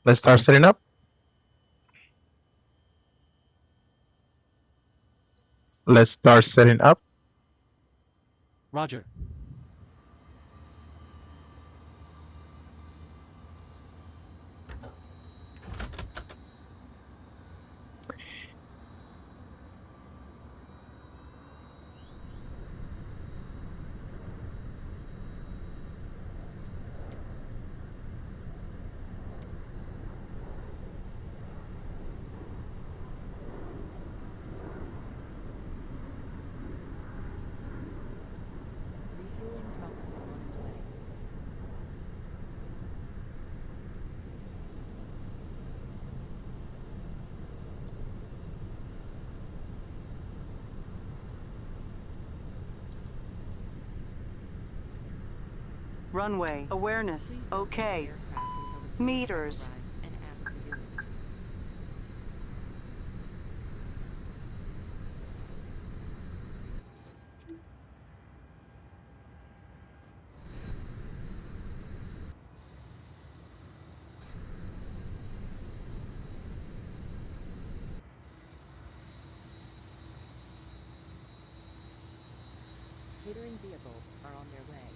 Let's start setting up. Let's start setting up. Roger. Refueling truck is on its way. Runway, awareness, Please don't okay. leave the aircraft until the fuel Meters. arrives and ask to do it. Catering vehicles are on their way.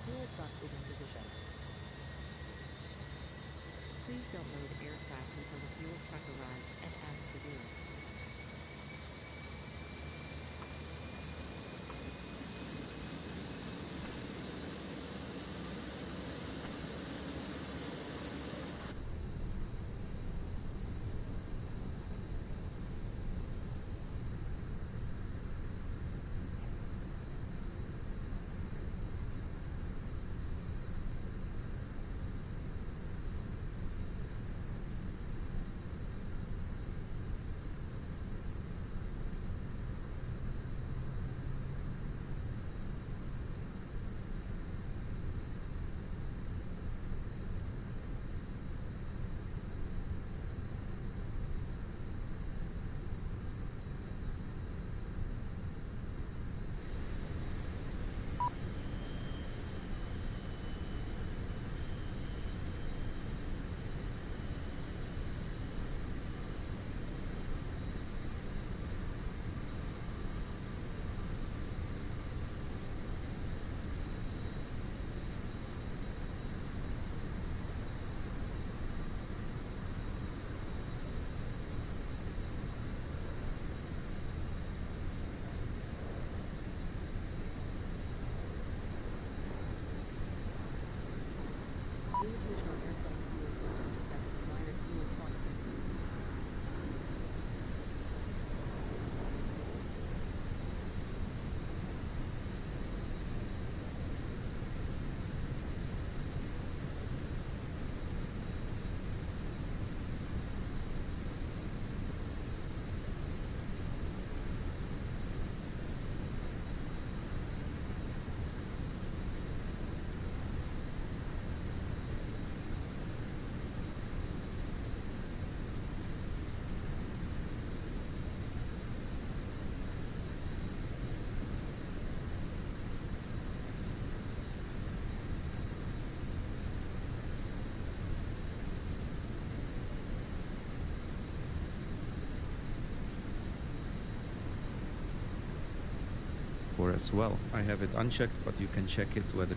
Fuel truck is in position. Please don't load aircraft until the fuel truck arrives and ask to do it. Please use your airplane fuel system to set the desired fuel quantity. As well. I have it unchecked, but you can check it whether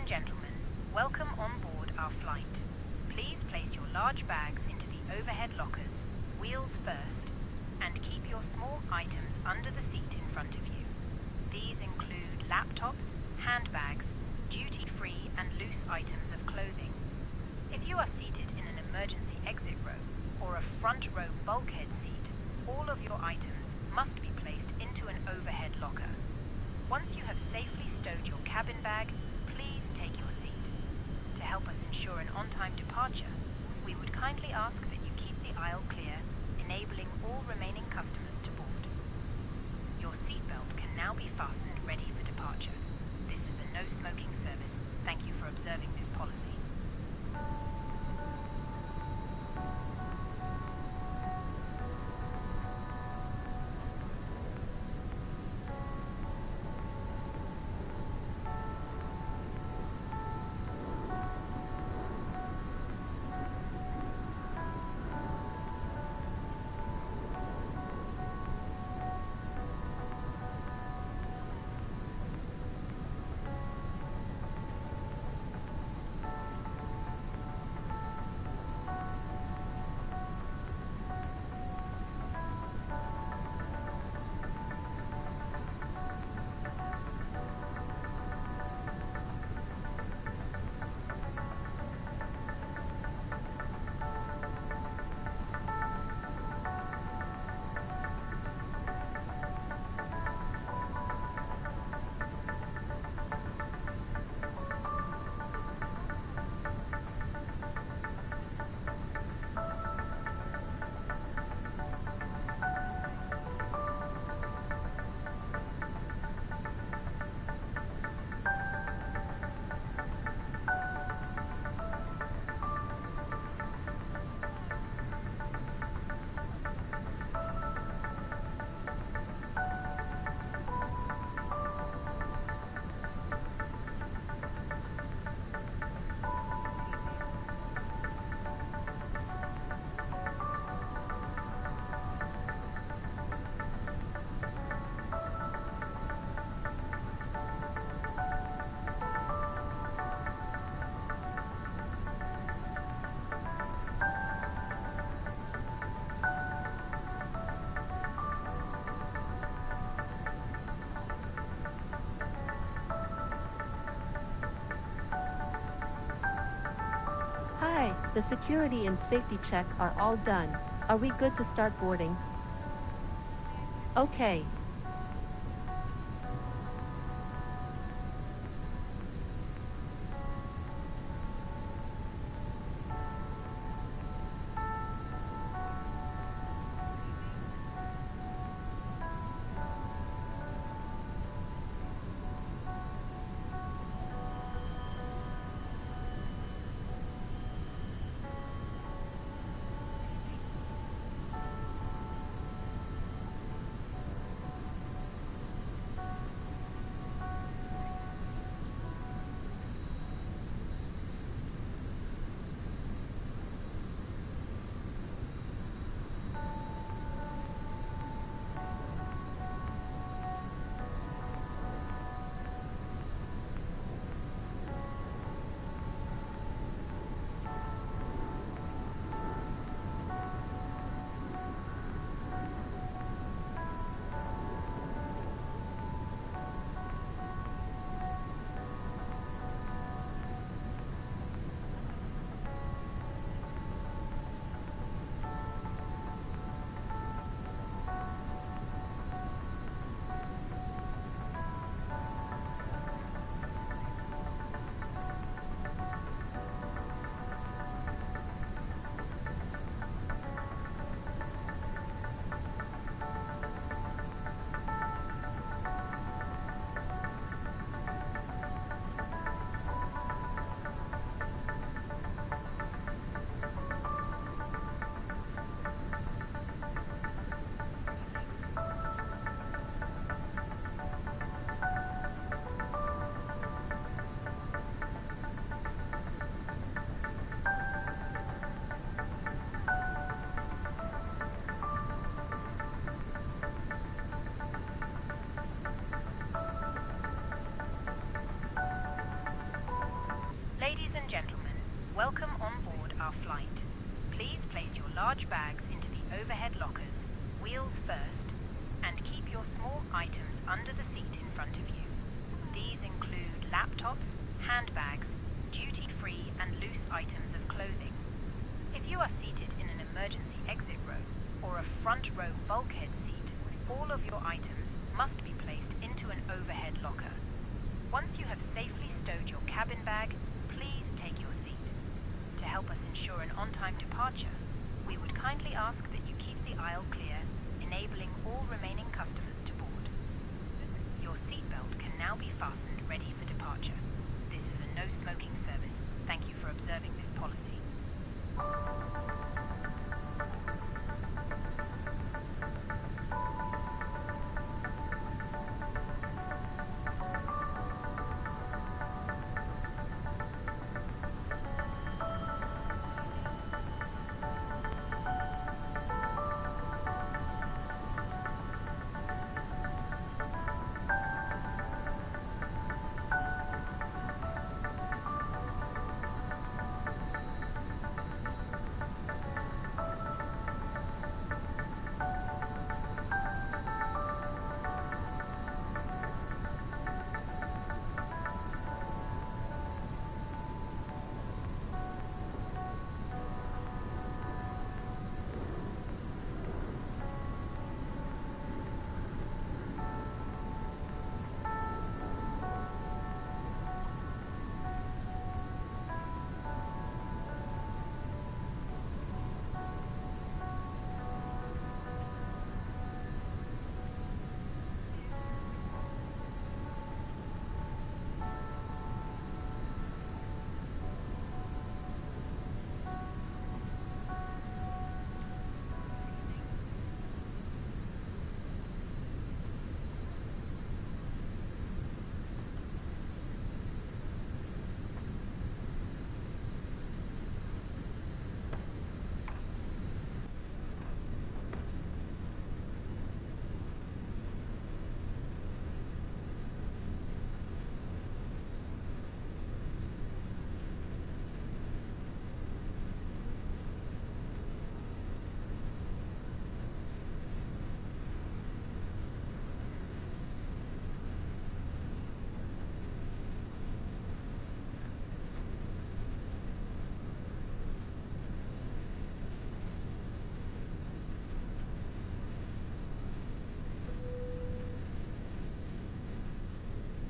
and gentlemen, welcome on board our flight. Please place your large bags into the overhead lockers, wheels first, and keep your small items under the seat in front of you. These include laptops, handbags, duty-free and loose items of clothing. If you are seated in an emergency exit row or a front row bulkhead seat, all of your items must be placed into an overhead locker. Once you have safely stowed your cabin bag, please take your seat. To help us ensure an on-time departure, we would kindly ask that you keep the aisle clear, enabling all remaining customers to board. Your seatbelt can now be fastened ready for departure. This is a no-smoking service. Thank you for observing this policy. Hi, the security and safety check are all done. Are we good to start boarding? Okay. items under the seat in front of you. These include laptops, handbags, duty-free and loose items of clothing. If you are seated in an emergency exit row or a front row bulkhead seat, all of your items must be placed into an overhead locker. Once you have safely stowed your cabin bag, please take your seat. To help us ensure an on-time departure, we would kindly ask that you keep the aisle clear, enabling all remaining customers to board. Your seatbelt can now be fastened ready for departure. This is a no-smoking service. Thank you for observing this policy.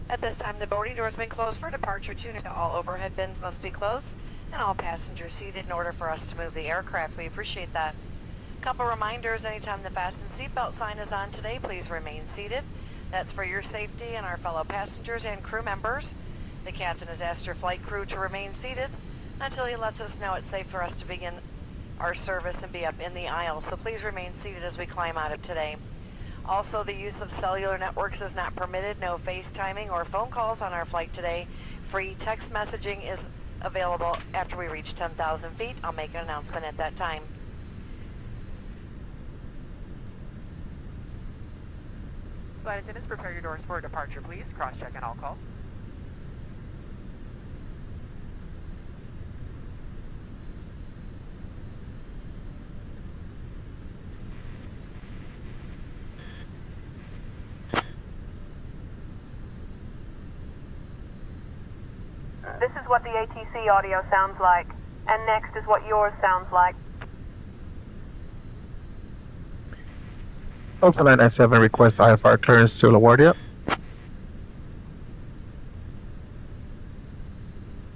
At this time, the boarding door has been closed for departure. All overhead bins must be closed, and all passengers seated in order for us to move the aircraft. We appreciate that. Couple reminders, anytime the fasten seatbelt sign is on today, please remain seated. That's for your safety and our fellow passengers and crew members. The captain has asked your flight crew to remain seated until he lets us know it's safe for us to begin our service and be up in the aisle. So please remain seated as we climb out of today. Also, the use of cellular networks is not permitted. No FaceTiming or phone calls on our flight today. Free text messaging is available after we reach 10,000 feet. I'll make an announcement at that time. Flight attendants, prepare your doors for departure, please. Cross-check and all call. This is what the ATC audio sounds like, and next is what yours sounds like. Alpha Line S7 requests IFR turns to LaGuardia.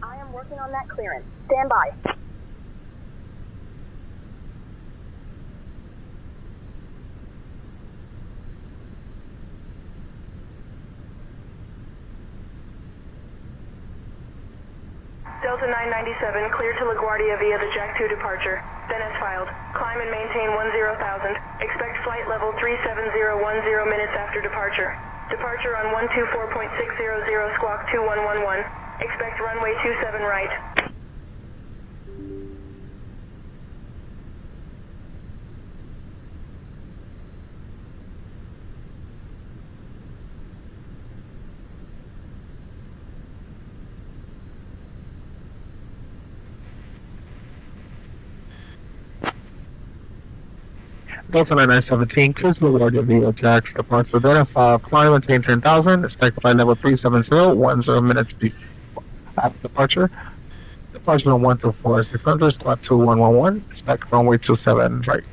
I am working on that clearance. Stand by. Delta 997, clear to LaGuardia via the Jack 2 departure. Then as filed. Climb and maintain 10,000. Expect flight level 37010 minutes after departure. Departure on 124.600 squawk 2111. Expect runway 27 right. Delta 9917, clear to LaGuardia via Jack's departure. Dennis 5, climb maintain 10,000. Expect flight level 370, 10 minutes after departure. Departure on 124 600, squad 2111. Expect runway 27 right.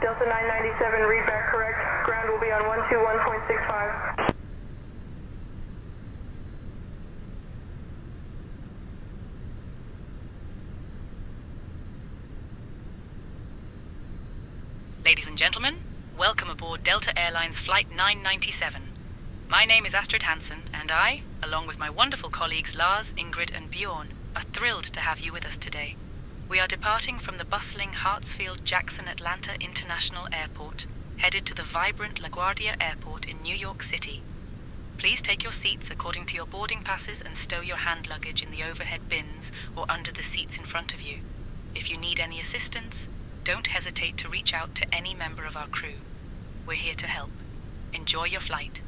Delta 997, read back correct. Ground will be on 121.65. Ladies and gentlemen, welcome aboard Delta Airlines Flight 997. My name is Astrid Hansen, and I, along with my wonderful colleagues Lars, Ingrid and Bjorn, are thrilled to have you with us today. We are departing from the bustling Hartsfield-Jackson Atlanta International Airport, headed to the vibrant LaGuardia Airport in New York City. Please take your seats according to your boarding passes and stow your hand luggage in the overhead bins or under the seats in front of you. If you need any assistance, don't hesitate to reach out to any member of our crew. We're here to help. Enjoy your flight.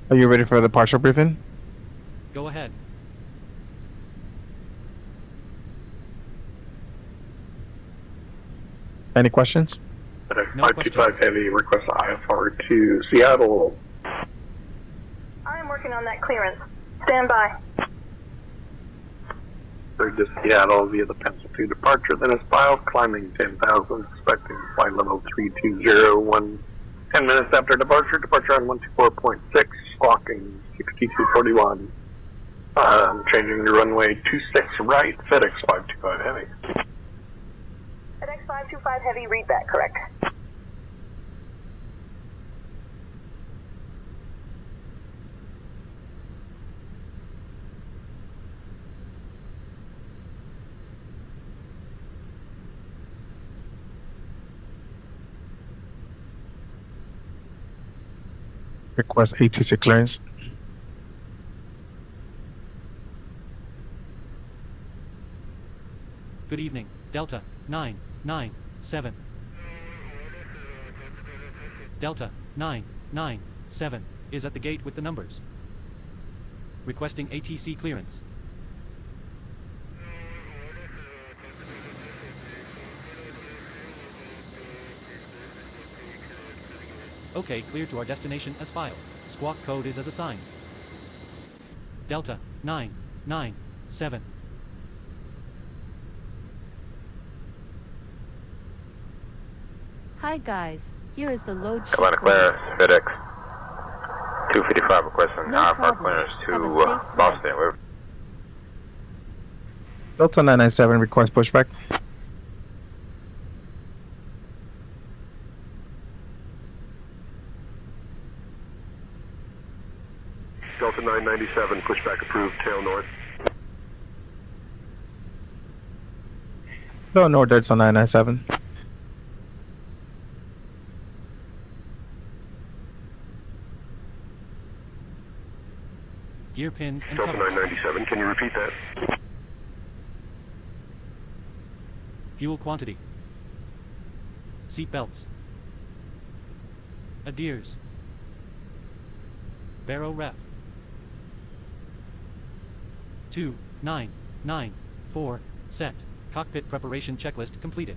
Are you ready for the partial briefing? Go ahead. Any questions? No 525 Heavy, request IFR to Seattle. I am working on that clearance. Stand by. Third to Seattle via the Pencil 2 departure, then is filed, climbing 10,000, expecting flight level 320, 10 minutes after departure, departure on 124.6, squawking 6241. Changing the runway 26 right, FedEx 525 Heavy. FedEx 525 Heavy, read back correct. Request ATC clearance. Good evening, Delta 997. Delta 997 is at the gate with the numbers. Requesting ATC clearance. Okay, clear to our destination as filed. Squawk code is as assigned. Delta 997. Hi guys, here is the load sheet. Atlanta clearance, FedEx 255 requesting No IFR problem. clearance Have a to safe flight. Boston. We're Delta 997 request pushback. Delta 997, pushback approved, tail north. No, no, Delta 997. Gear pins and Delta covers. 997, can you repeat that? Fuel quantity. Seat belts. Adheres. Barrow ref. 2994 set. Cockpit preparation checklist completed.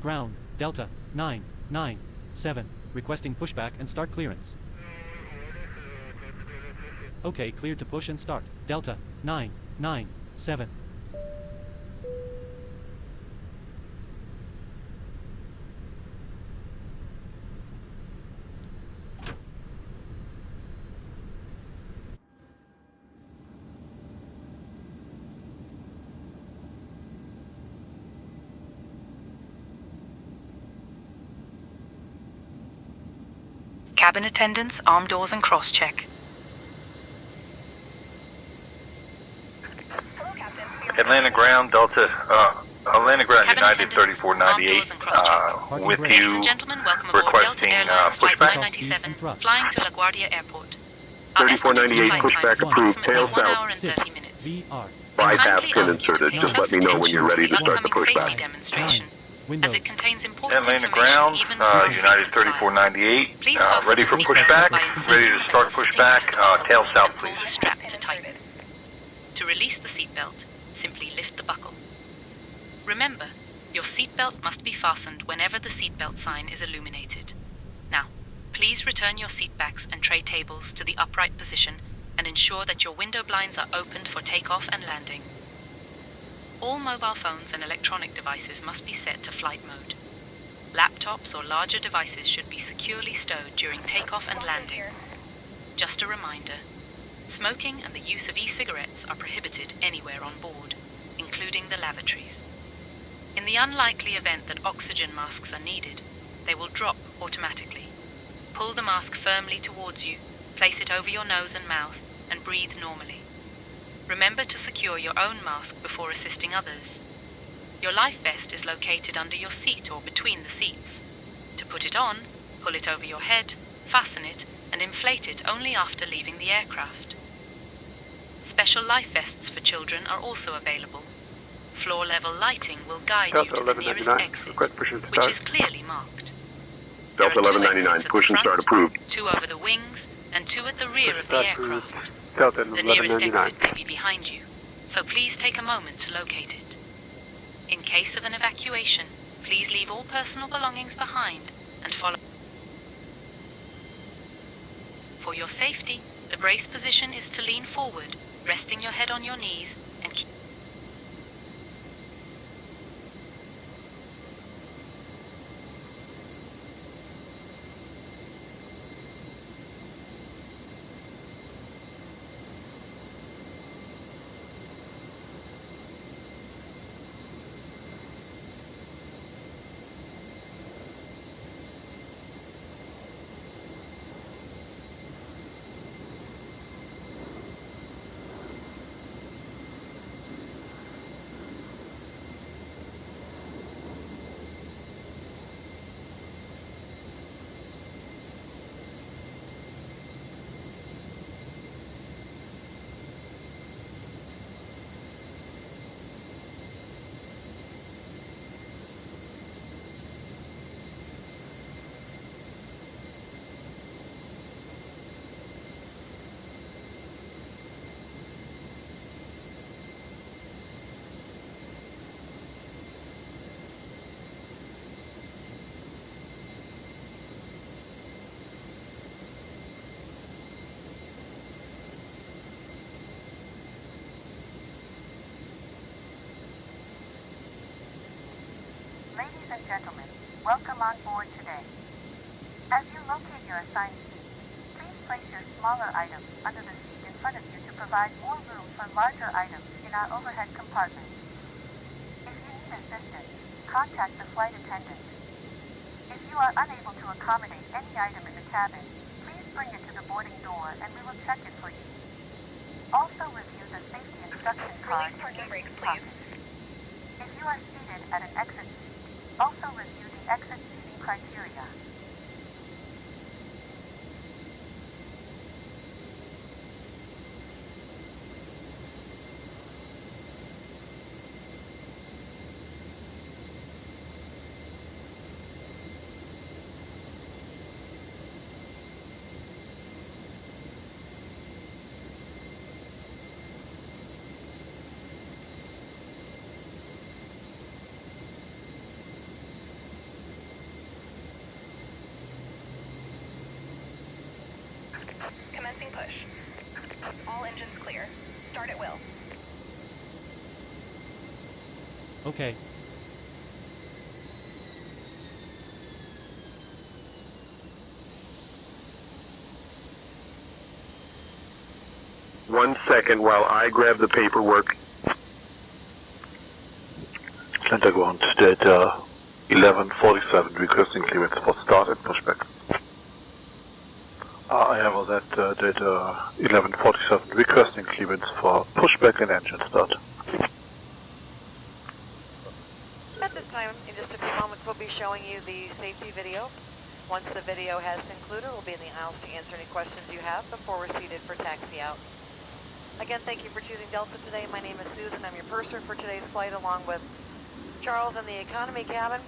Ground, Delta 997, requesting pushback and start clearance. Okay, cleared to push and start. Delta 997. cabin attendants, arm doors and cross-check. Atlanta Ground, Delta, Atlanta Ground Cabin United attendants, 3498, with Ladies you and gentlemen, welcome aboard Delta requesting Airlines Flight pushback. 997, flying to LaGuardia Airport. Our estimated 3498 flight time is pushback approved. approximately Tail 1 hour south. and 30 minutes. VR. We Bypass kindly pin ask you to inserted. pay Just close let me know when you're attention ready to to the start the upcoming safety pushback. demonstration, Windows. as it contains important Atlanta information Ground, even for United frequent flyers. 3498, Please fasten ready your for seatbelts pushback, by inserting ready to the start metal fitting pushback, into the buckle tail south and pull please. the strap to tighten. To release the seatbelt, simply lift the buckle. Remember, your seatbelt must be fastened whenever the seatbelt sign is illuminated. Now, please return your seatbacks and tray tables to the upright position and ensure that your window blinds are opened for takeoff and landing. All mobile phones and electronic devices must be set to flight mode. Laptops or larger devices should be securely stowed during takeoff and landing. Just a reminder, smoking and the use of e-cigarettes are prohibited anywhere on board, including the lavatories. In the unlikely event that oxygen masks are needed, they will drop automatically. Pull the mask firmly towards you, place it over your nose and mouth, and breathe normally. Remember to secure your own mask before assisting others. Your life vest is located under your seat or between the seats. To put it on, pull it over your head, fasten it, and inflate it only after leaving the aircraft. Special life vests for children are also available. Floor-level lighting will guide you to the nearest exit, which is clearly marked. There are Delta 2 1199, exits at push the and start front, approved. 2 over the wings, and 2 at the rear of the aircraft. Delta The nearest exit may be behind you, so please take a moment to locate it. In case of an evacuation, please leave all personal belongings behind and follow. For your safety, the brace position is to lean forward, resting your head on your knees and keep. Ladies and gentlemen, welcome on board today. As you locate your assigned seat, please place your smaller items under the seat in front of you to provide more room for larger items in our overhead compartment. If you need assistance, contact the flight attendant. If you are unable to accommodate any item in the cabin, please bring it to the boarding door and we will check it for you. Also review the safety instruction card in your seat pocket. If you are seated at an exit seat, also review the exit seating criteria. Commencing push. All engines clear. Start at will. Okay. One second while I grab the paperwork. Atlanta Ground, Delta 1147, requesting clearance for start and pushback. I have all that data 1147 requesting clearance for pushback and engine start. At this time, in just a few moments, we'll be showing you the safety video. Once the video has concluded, we'll be in the aisles to answer any questions you have before we're seated for taxi out. Again, thank you for choosing Delta today. My name is Susan. I'm your purser for today's flight, along with Charles in the economy cabin.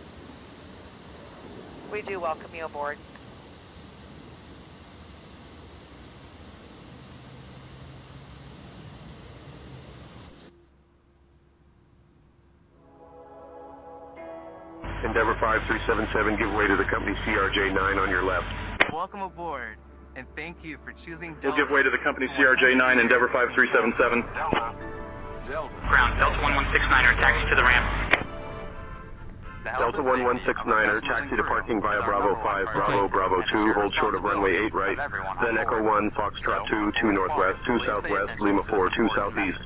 We do welcome you aboard. Endeavor 5377, give way to the company CRJ9 on your left. Welcome aboard, and thank you for choosing Delta. We'll give way to the company CRJ9, Endeavor 5377. Ground, Delta 1169er, taxi to the ramp. Delta 1169er, taxi to parking via Bravo 5, Bravo, Bravo 2, hold short of runway 8 right, then Echo 1, Foxtrot 2, 2 northwest, 2 southwest, Lima 4, 2 southeast.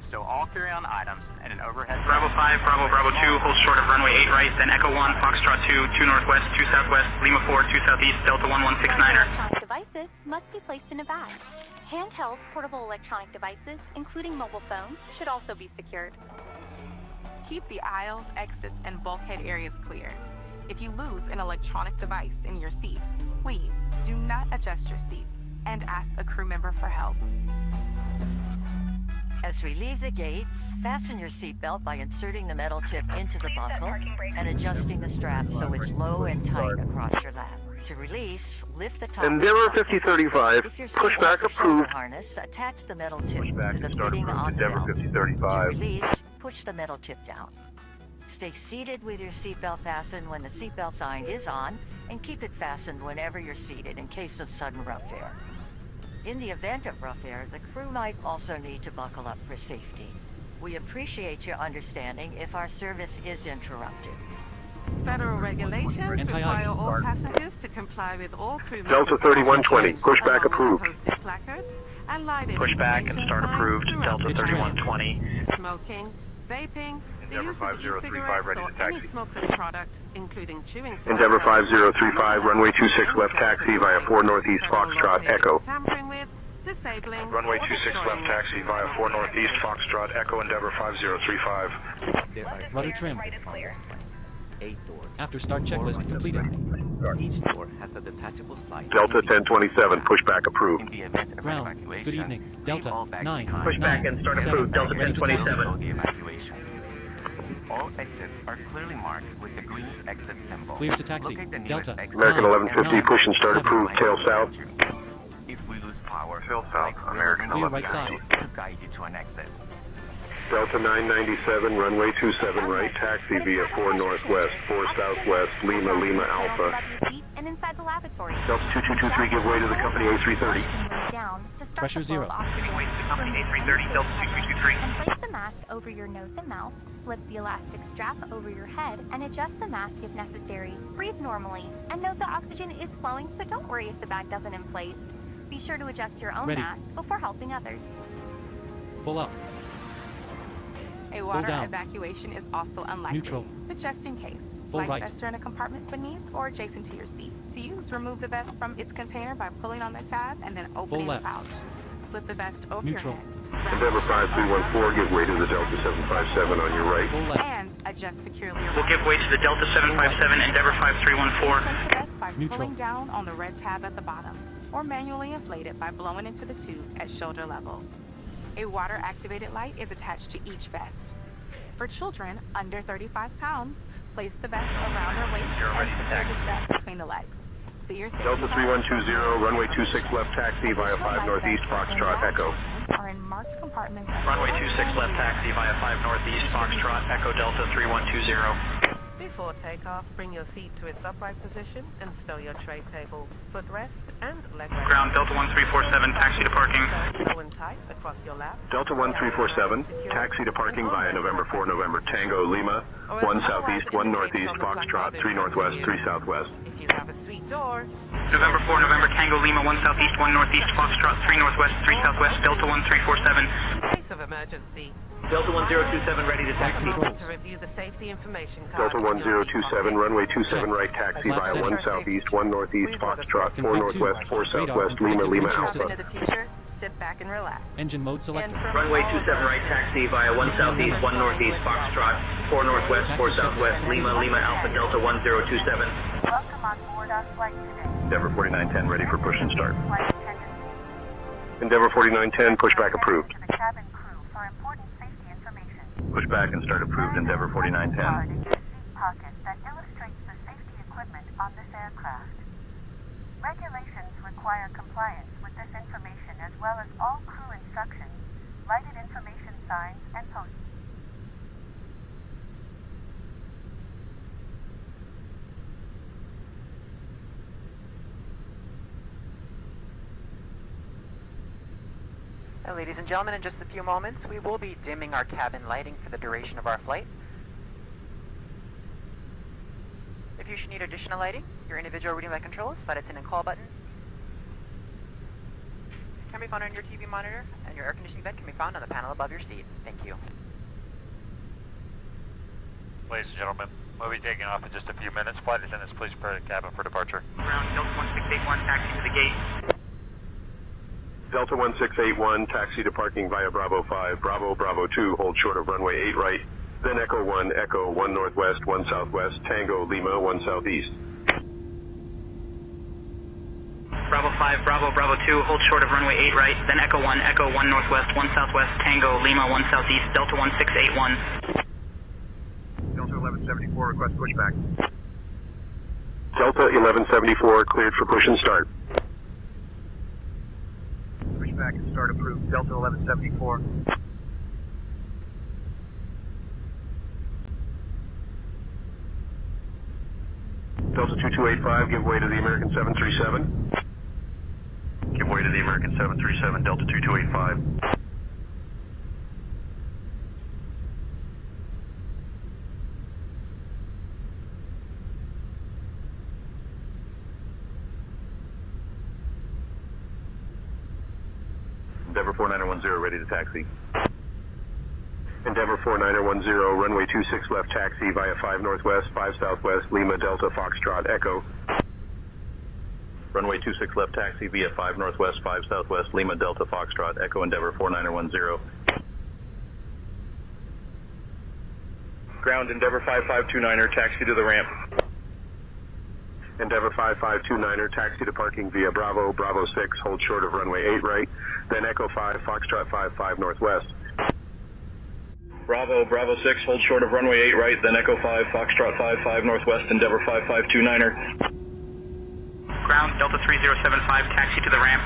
Stow all carry-on items and an overhead... Bravo 5, Bravo, Bravo 2, hold short of runway 8 right, then Echo 1, Foxtrot 2, 2 northwest, 2 southwest, Lima 4, 2 southeast, Delta 1169er. Electronic devices must be placed in a bag. Handheld portable electronic devices, including mobile phones, should also be secured. Keep the aisles, exits, and bulkhead areas clear. If you lose an electronic device in your seat, please do not adjust your seat and ask a crew member for help. As we leave the gate, fasten your seatbelt by inserting the metal tip into the buckle and adjusting the strap so it's low and tight across your lap. To release, lift the top. Endeavor 5035, pushback approved. Harness, attach the metal tip to the fitting on the belt. To release, push the metal tip down. Stay seated with your seatbelt fastened when the seatbelt sign is on, and keep it fastened whenever you're seated in case of sudden rough air. In the event of rough air, the crew might also need to buckle up for safety. We appreciate your understanding if our service is interrupted. Federal regulations require all passengers to comply with all crew members. Delta 3120, pushback approved. Pushback and start approved, Delta 3120. Smoking, vaping, the use of e-cigarettes or any smokeless product, including chewing tobacco. Endeavor 5035, runway 26 left taxi via 4 northeast Foxtrot Echo. Tampering with, disabling, Runway 26 left taxi via 4 northeast Foxtrot Echo, Endeavor 5035. Rudder trim. 8 doors. After start checklist completed. Each door has a detachable slide. Delta 1027, pushback approved. In the event of Ground. evacuation, Good evening. Delta all bags 9. Pushback and start approved, Delta 1027. The evacuation. All exits are clearly marked with the green exit symbol. Clear to taxi. Delta. American 1150, push and start approved, tail south. If we lose power, tail south, American 1150. To guide you to an exit. Delta 997, runway 27 right, taxi via 4 northwest, 4 southwest, Lima, Lima Alpha. And inside the lavatory. Delta 2223, give way to the company A330. Pressure 0. A330, Delta 2223. And place the mask over your nose and mouth, slip the elastic strap over your head, and adjust the mask if necessary. Breathe normally, and note the oxygen is flowing, so don't worry if the bag doesn't inflate. Be sure to adjust your own mask before helping others. Full up. A water evacuation is also unlikely. Neutral. But just in case, Full light right. vests are in a compartment beneath or adjacent to your seat. To use, remove the vest from its container by pulling on the tab and then opening the pouch. Slip the vest over Neutral. your head. Endeavor 5314, give way to the Delta 757 on your right. Full left. And adjust securely around. We'll give way to the Delta 757, Endeavor 5314. Take the vest by Neutral. pulling down on the red tab at the bottom, or manually inflate it by blowing into the tube at shoulder level. A water-activated light is attached to each vest. For children under 35 pounds, place the vest around their waist and secure the strap between the legs. See your safety Delta 3120, runway 26 left taxi via 5 northeast Foxtrot Echo. Are in marked compartments. Runway 26 left taxi via 5 northeast Foxtrot Echo Delta 3120. Before takeoff, bring your seat to its upright position and stow your tray table, footrest, and leg rest. Ground Delta 1347, taxi to parking. Low and tight across your lap. Delta 1347, taxi to parking via November 4 November Tango Lima, 1 southeast, 1 northeast, Foxtrot, 3 northwest, 3 southwest. If you have a suite door. November 4 November Tango Lima, 1 southeast, 1 northeast, Foxtrot, 3 northwest, 3 southwest, Delta 1347. In case of emergency, Delta 1027 ready to taxi. To review the safety information card. Delta 1027, runway 27 right taxi via 1 southeast, 1 northeast, Foxtrot, 4 northwest, 4 southwest, Lima, Lima Alpha. Into the future, sit back and relax. Engine mode selected. Runway 27 right taxi via 1 southeast, 1 northeast, Foxtrot, 4 northwest, 4 southwest, Lima, Lima Alpha, Delta 1027. Welcome on board our flight today. Endeavor 4910 ready for push and start. Endeavor 4910, pushback approved. To the cabin crew for important safety information. Pushback and start approved, Endeavor 4910. Card in your seat pocket that illustrates the safety equipment on this aircraft. Regulations require compliance with this information as well as all crew instructions, lighted information signs, and posters. Ladies and gentlemen, in just a few moments, we will be dimming our cabin lighting for the duration of our flight. If you should need additional lighting, your individual reading light controls, slide its in and call button can be found on your TV monitor, and your air conditioning vent can be found on the panel above your seat. Thank you. Ladies and gentlemen, we'll be taking off in just a few minutes. Flight attendants, please prepare the cabin for departure. Ground Delta 1681, taxi to the gate. Delta 1681, taxi to parking via Bravo 5, Bravo, Bravo 2, hold short of runway 8 right, then Echo 1 northwest, 1 southwest, Tango, Lima, 1 southeast. Bravo 5, Bravo, Bravo 2, hold short of runway 8 right, then Echo 1 northwest, 1 southwest, Tango, Lima, 1 southeast, Delta 1681. Delta 1174, request pushback. Delta 1174, cleared for push and start. Pushback and start approved, Delta 1174. Delta 2285, give way to the American 737. Give way to the American 737, Delta 2285. Endeavor 4910, ready to taxi. Endeavor 4910, runway 26 left taxi via 5 northwest, 5 southwest, Lima Delta Foxtrot Echo. Runway 26 left taxi via 5 northwest, 5 southwest, Lima Delta Foxtrot Echo, Endeavor 4910. Ground Endeavor 5529er, taxi to the ramp. Endeavor 5529er, taxi to parking via Bravo, Bravo 6, hold short of runway 8 right, then Echo 5, Foxtrot 55 northwest. Bravo, Bravo 6, hold short of runway 8 right, then Echo 5, Foxtrot 55 northwest, Endeavor 5529er. Ground Delta 3075, taxi to the ramp.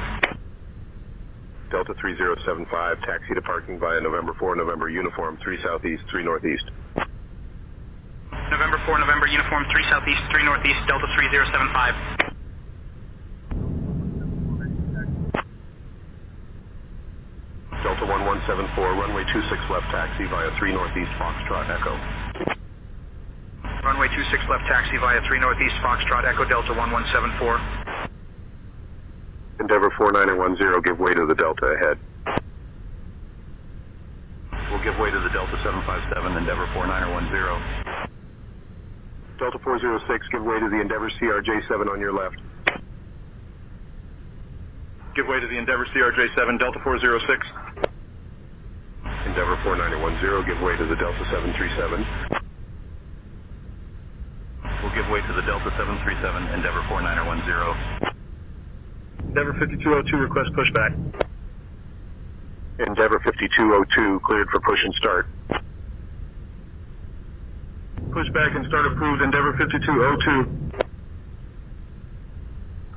Delta 3075, taxi to parking via November 4, November uniform, 3 southeast, 3 northeast. November 4, November uniform, 3 southeast, 3 northeast, Delta 3075. Delta 1174, runway 26 left taxi via 3 northeast, Foxtrot Echo. Runway 26 left taxi via 3 northeast, Foxtrot Echo, Delta 1174. Endeavor 4910, give way to the Delta ahead. We'll give way to the Delta 757, Endeavor 4910. Delta 406, give way to the Endeavor CRJ7 on your left. Give way to the Endeavor CRJ7, Delta 406. Endeavor 4910, give way to the Delta 737. We'll give way to the Delta 737, Endeavor 4910. Endeavor 5202, request pushback. Endeavor 5202, cleared for push and start. Pushback and start approved, Endeavor 5202.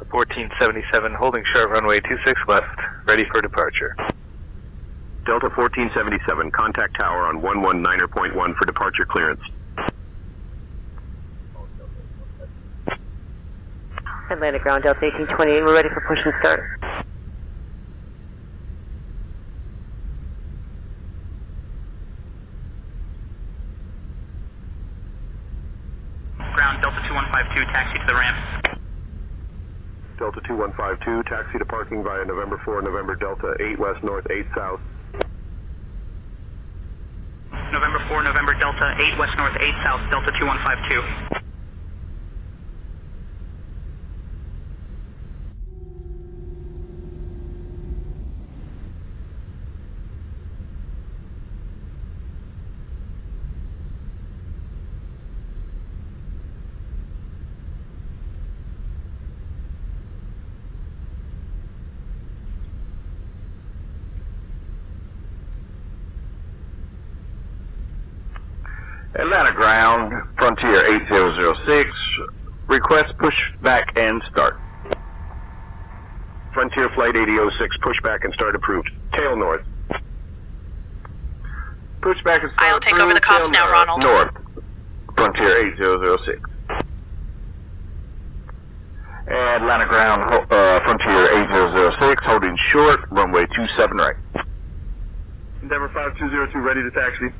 1477, holding short runway 26 left, ready for departure. Delta 1477, contact tower on 119.1 for departure clearance. Atlantic ground, Delta 1828, we're ready for push and start. Ground Delta 2152, taxi to the ramp. Delta 2152, taxi to parking via November 4, November Delta 8 west north, 8 south. 8 west north, 8 south, Delta 2152. Atlanta ground, Frontier 8006, request pushback and start. Frontier Flight 8006, pushback and start approved. Tail north. Pushback and start I'll take over the approved, comms now, Ronald. North, Frontier 8006. Atlanta ground, Frontier 8006, holding short, runway 27 right. Endeavor 5202, ready to taxi.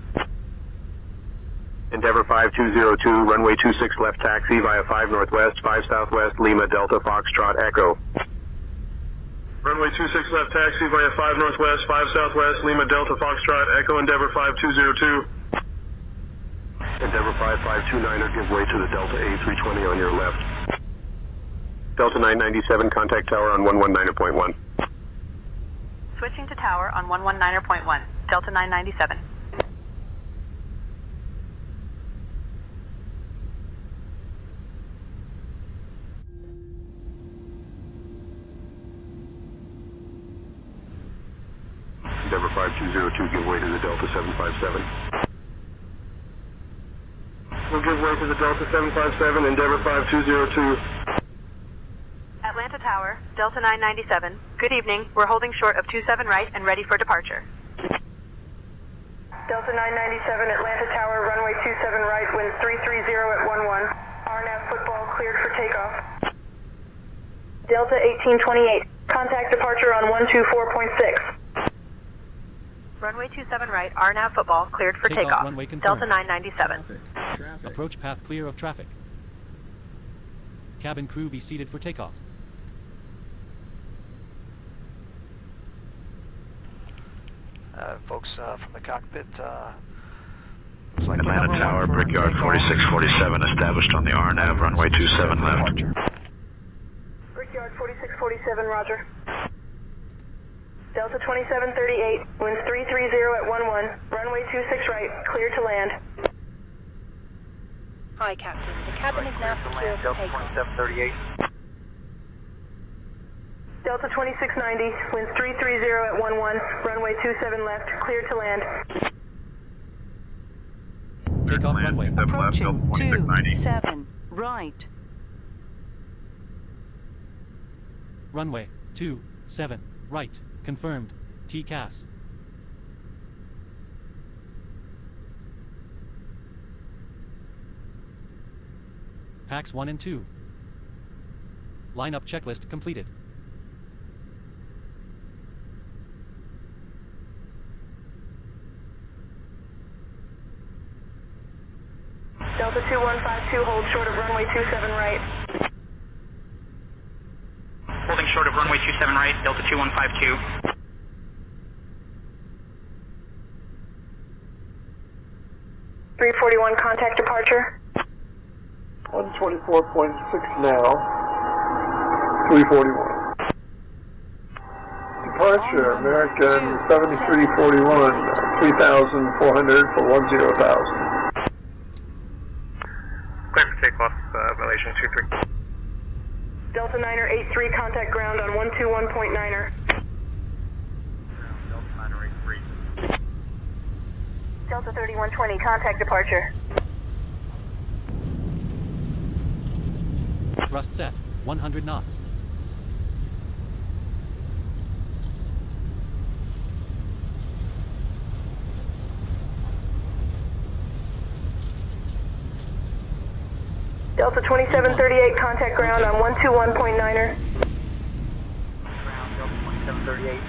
Endeavor 5202, runway 26 left taxi via 5 northwest, 5 southwest, Lima Delta Foxtrot Echo. Runway 26 left taxi via 5 northwest, 5 southwest, Lima Delta Foxtrot Echo, Endeavor 5202. Endeavor 5529er, give way to the Delta A320 on your left. Delta 997, contact tower on 119.1. Switching to tower on 119.1. Delta 997. Endeavor 5202, give way to the Delta 757. We'll give way to the Delta 757, Endeavor 5202. Atlanta Tower, Delta 997. Good evening. We're holding short of 27 right and ready for departure. Delta 997, Atlanta Tower, runway 27 right, winds 330 at 11. RNAV football cleared for takeoff. Delta 1828, contact departure on 124.6. Runway 27 right, RNAV football cleared for takeoff. Runway confirmed. Delta 997. Approach path clear of traffic. Cabin crew be seated for takeoff. Folks from the cockpit, looks like Atlanta Tower, Brickyard 4647, established on the RNAV, runway 27 left. Brickyard 4647, roger. Delta 2738, winds 330 at 11, runway 26 right, clear to land. Hi, Captain. The cabin is now secure for takeoff. Delta 2738. Delta 2690, winds 330 at 11, runway 27 left, clear to land. Takeoff runway. Approaching 27 right. Runway 27 right. Confirmed. TCAS. Packs 1 and 2. Lineup checklist completed. Delta 2152, hold short of runway 27 right. Holding short of runway 27 right, Delta 2152. .341, contact departure. 124.6 now. 341. Departure, American 7341, 3,400 for 10,000. Clear for takeoff, Malaysian 23. Delta 9er 83, contact ground on 121.9er. Delta 9er 83. Delta 3120, contact departure. Thrust set. 100 knots. Delta 2738, contact ground on 121.9er. Ground, Delta 2738.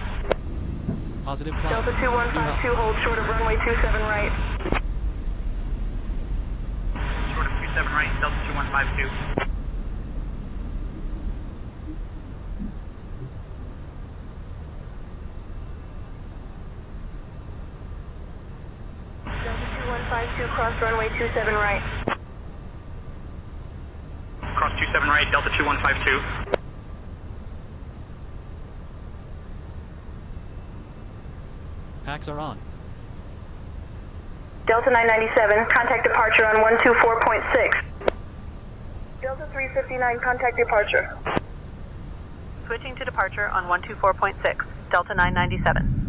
Positive climb. Delta 2152, hold short of runway 27 right. Short of 27 right, Delta 2152. Delta 2152, 2, cross runway 27 right. Cross 27 right, Delta 2152. Packs are on. Delta 997, contact departure on 124.6. Delta 359, contact departure. Switching to departure on 124.6, Delta 997.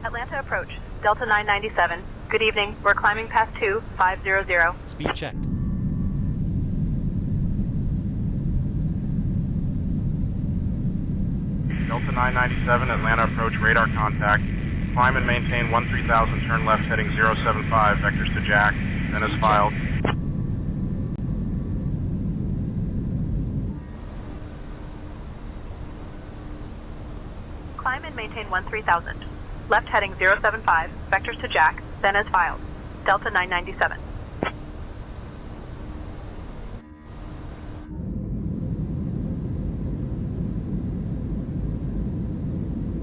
Atlanta approach, Delta 997. Good evening, we're climbing past 2500. Speed checked. Delta 997, Atlanta approach, radar contact. Climb and maintain 13,000, turn left heading 075, vectors to Jack, then as filed. Climb and maintain 13,000. Left heading 075, vectors to Jack, then as filed. Delta 997.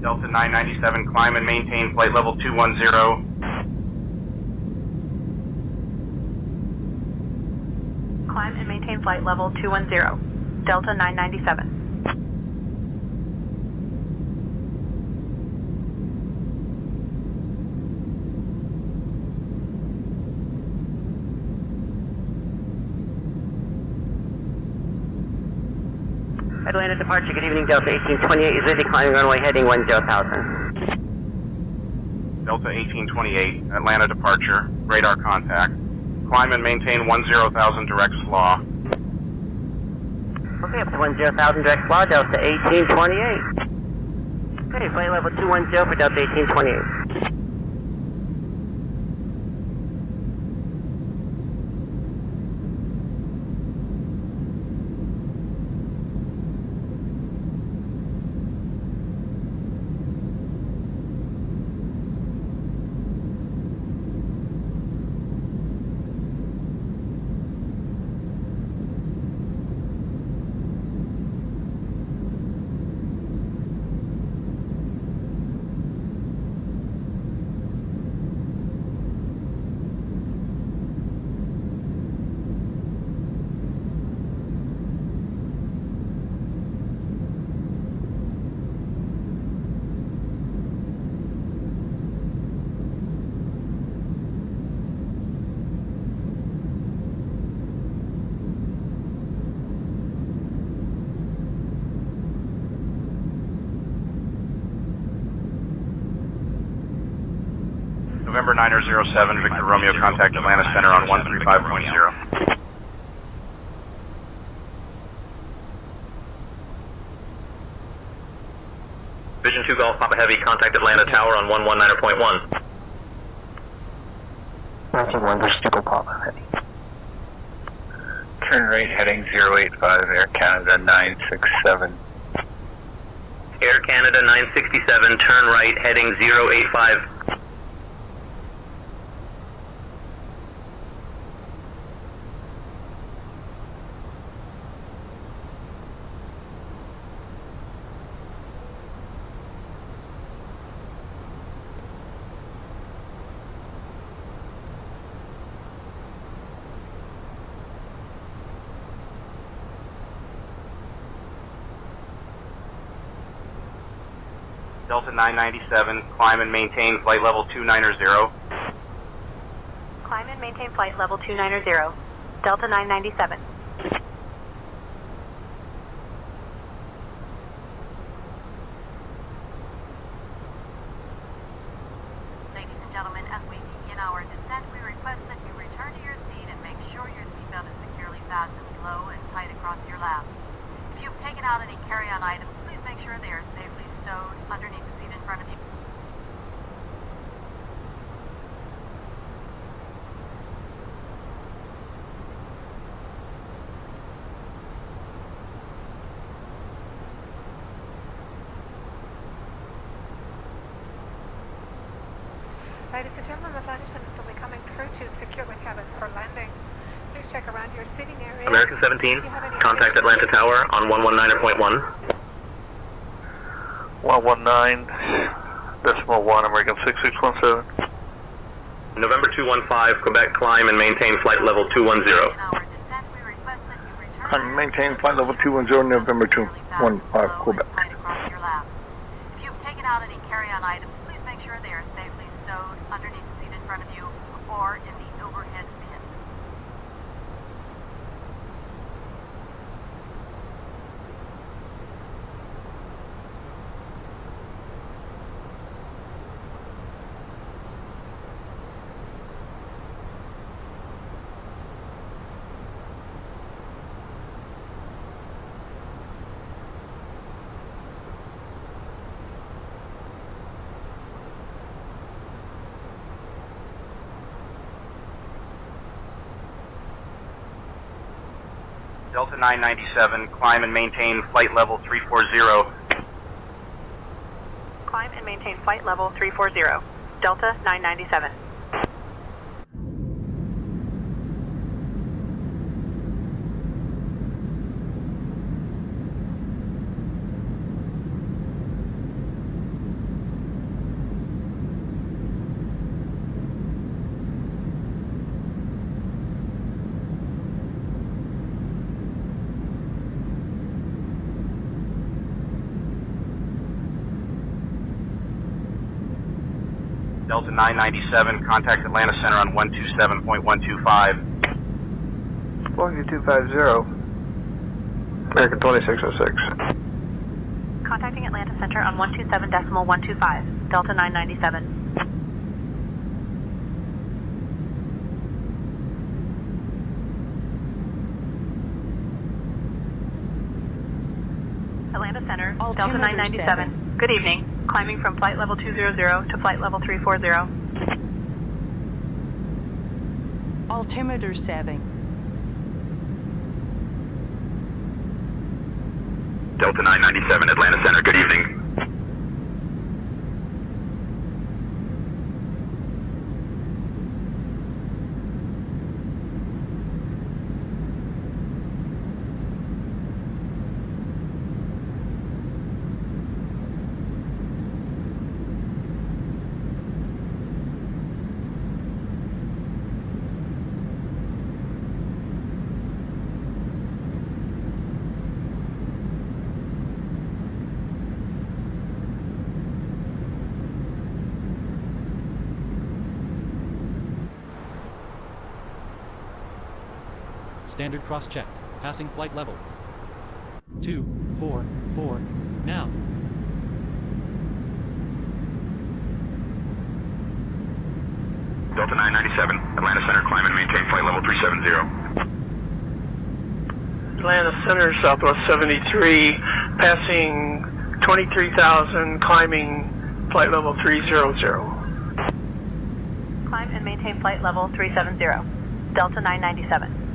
Delta 997, climb and maintain flight level 210. Climb and maintain flight level 210. Delta 997. Atlanta departure, good evening, Delta 1828 is ready, climbing runway heading 10,000. Delta 1828, Atlanta departure, radar contact. Climb and maintain 10,000 direct slaw. Okay, up to 10,000 direct slaw, Delta 1828. Okay, flight level 210 for Delta 1828. November 907, Victor Romeo, contact Atlanta Center on 135.0. Vision 2 Golf Papa Heavy, contact Atlanta Tower on 119.1. 91, Vision 2 Golf Papa Heavy. Turn right heading 085, Air Canada 967. Air Canada 967, turn right heading 085. Delta 997, climb and maintain flight level 290. Climb and maintain flight level 290. Delta 997. Ladies and gentlemen, as we begin our descent, we request that you return to your seat and make sure your seatbelt is securely fastened low and tight across your lap. If you've taken out any carry-on items, please make sure they are safely stowed underneath the seat in front of you. Ladies and gentlemen, the flight attendants will be coming through to secure the cabin for landing. Please check around your sitting area. American 17, contact Atlanta Tower on 119.1. 119.1, American 6617. November 215, Quebec, climb and maintain flight level 210. Maintain flight level 210, November 215, Quebec. If you've taken out any carry-on items, please make sure they are safely stowed underneath the seat in front of you or in the overhead bin. Delta 997, climb and maintain flight level 340. Climb and maintain flight level 340. Delta 997. Delta 997, contact Atlanta Center on 127.125. Longitude 250, American 2606. Contacting Atlanta Center on 127.125. Delta 997. Atlanta Center, Delta 997. Good evening. Climbing from flight level 200 to flight level 340. Altimeter 7. Delta 997, Atlanta Center, good evening. Standard cross-checked. Passing flight level 244. Now. Delta 997, Atlanta Center, climb and maintain flight level 370. Atlanta Center, Southwest 73, passing 23,000, climbing flight level 300. Climb and maintain flight level 370. Delta 997.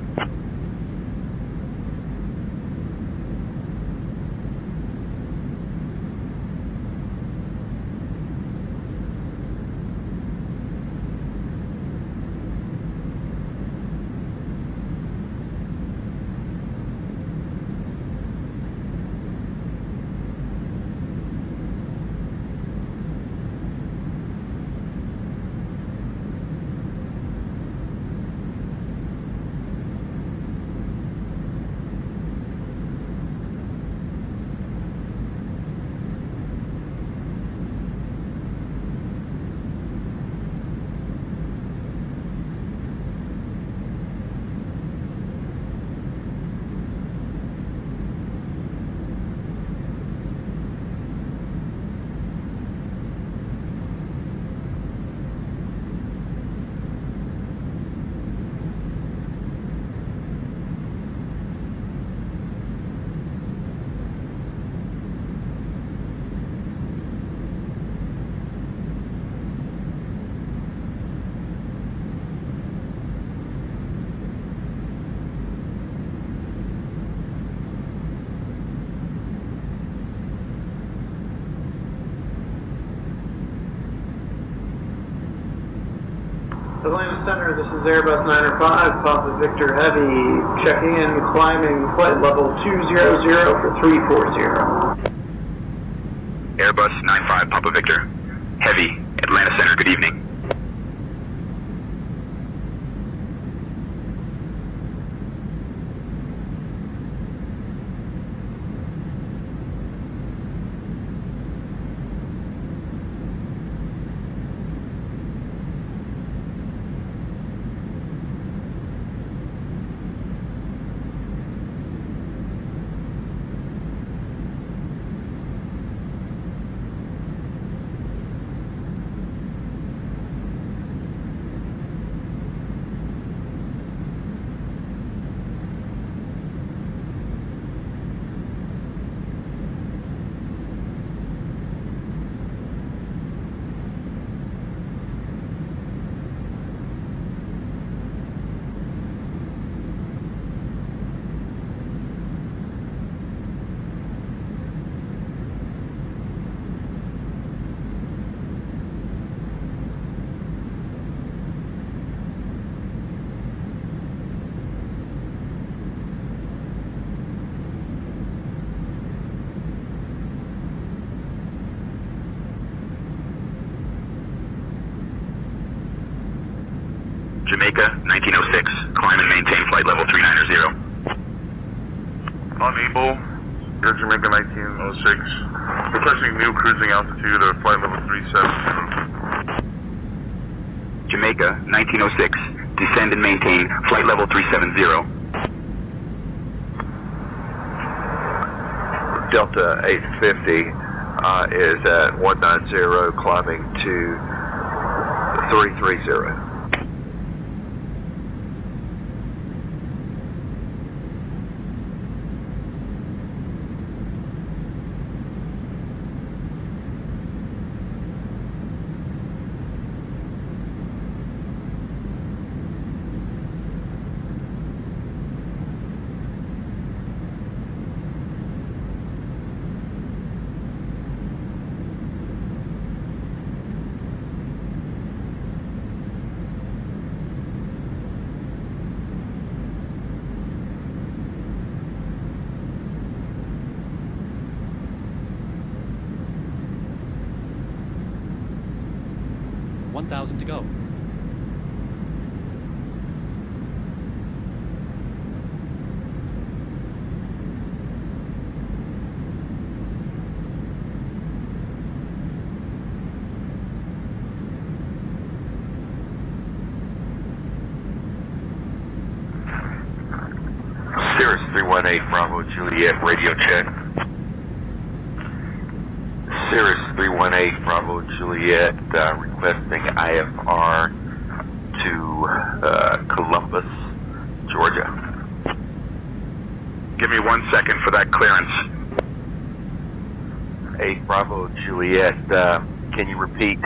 Center, this is Airbus 905, Papa Victor Heavy, checking in, climbing flight level 200 for 340. Airbus 95 Papa Victor, Heavy, Atlanta Center, good evening. Jamaica, 1906. Climb and maintain flight level 390. Unable, Air Jamaica 1906. Requesting new cruising altitude of flight level 370. Jamaica, 1906. Descend and maintain flight level 370. Delta 850 is at 190, climbing to 330. to go. Cirrus 318 Bravo Juliet, radio check. Cirrus 318 Bravo Juliet, requesting IFR to Columbus, Georgia. Give me 1 second for that clearance. 8 Bravo Juliet, can you repeat?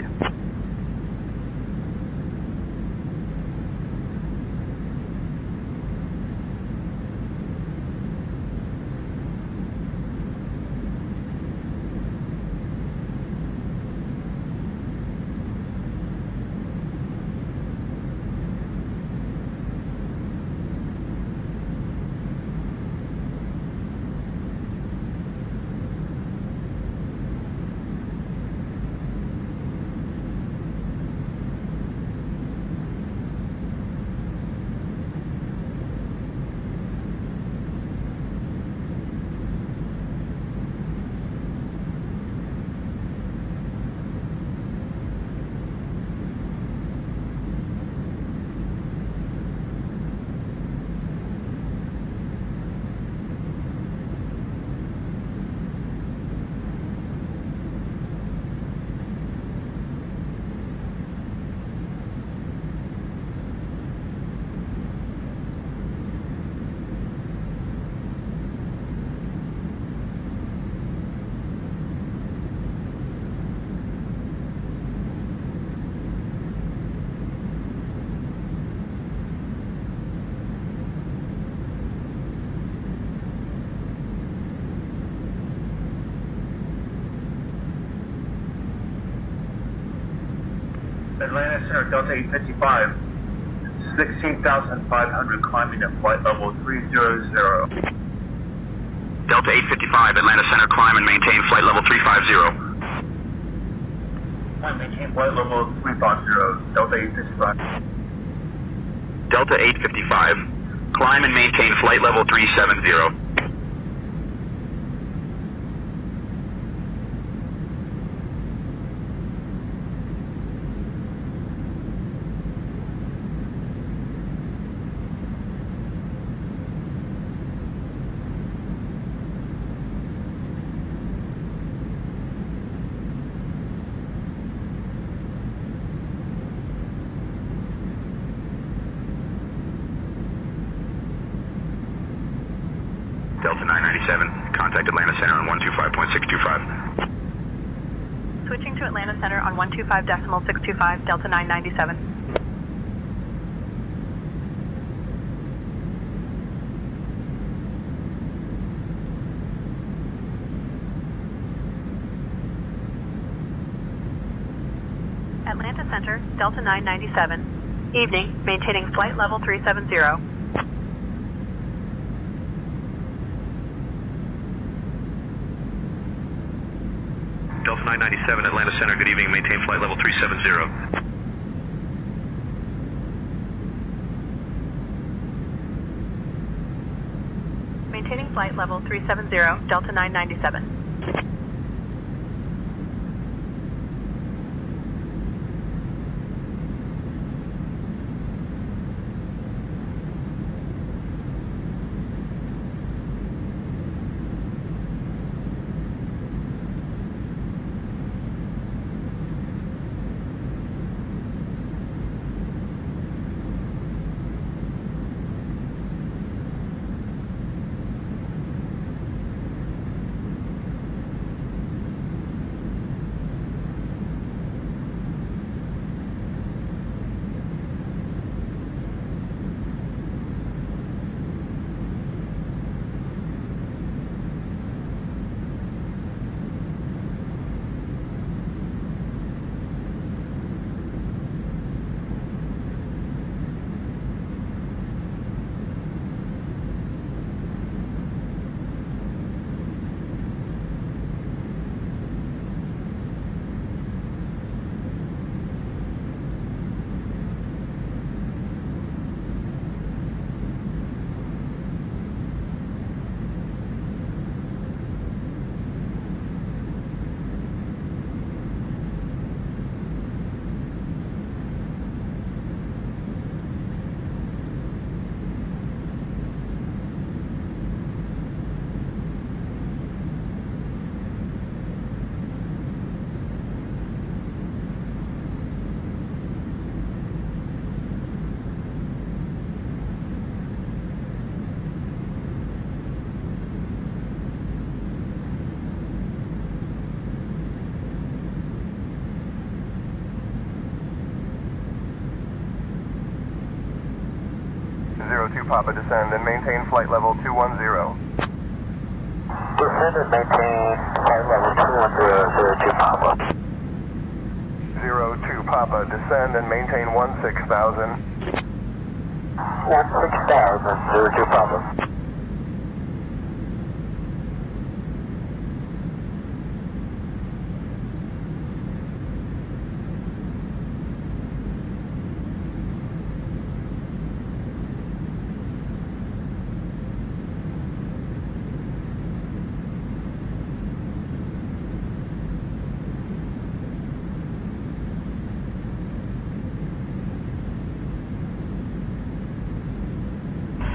Atlanta Center, Delta 855. 16,500 climbing at flight level 300. Delta 855, Atlanta Center, climb and maintain flight level 350. Maintain flight level 350, Delta 855. Delta 855, climb and maintain flight level 370. Delta 997, contact Atlanta Center on 125.625. Switching to Atlanta Center on 125.625, Delta 997. Atlanta Center, Delta 997. Evening, maintaining flight level 370. Delta 997, Atlanta Center, good evening, maintain flight level 370. Maintaining flight level 370, Delta 997. Papa, descend and maintain flight level 210. Descend and maintain flight level 210, 02 Papa. 02 Papa, descend and maintain 16,000. 16,000, 02 Papa.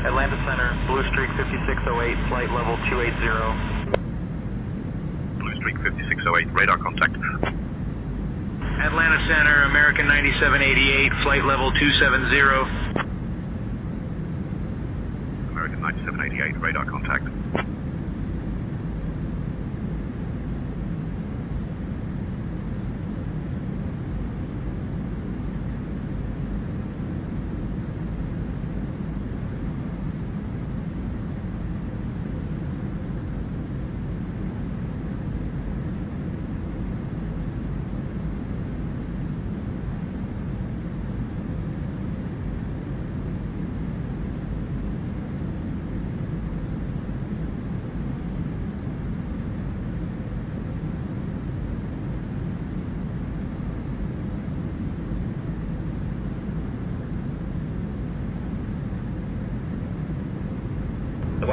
Atlanta Center, Blue Streak 5608, flight level 280. Blue Streak 5608, radar contact. Atlanta Center, American 9788, flight level 270. American 9788, radar contact.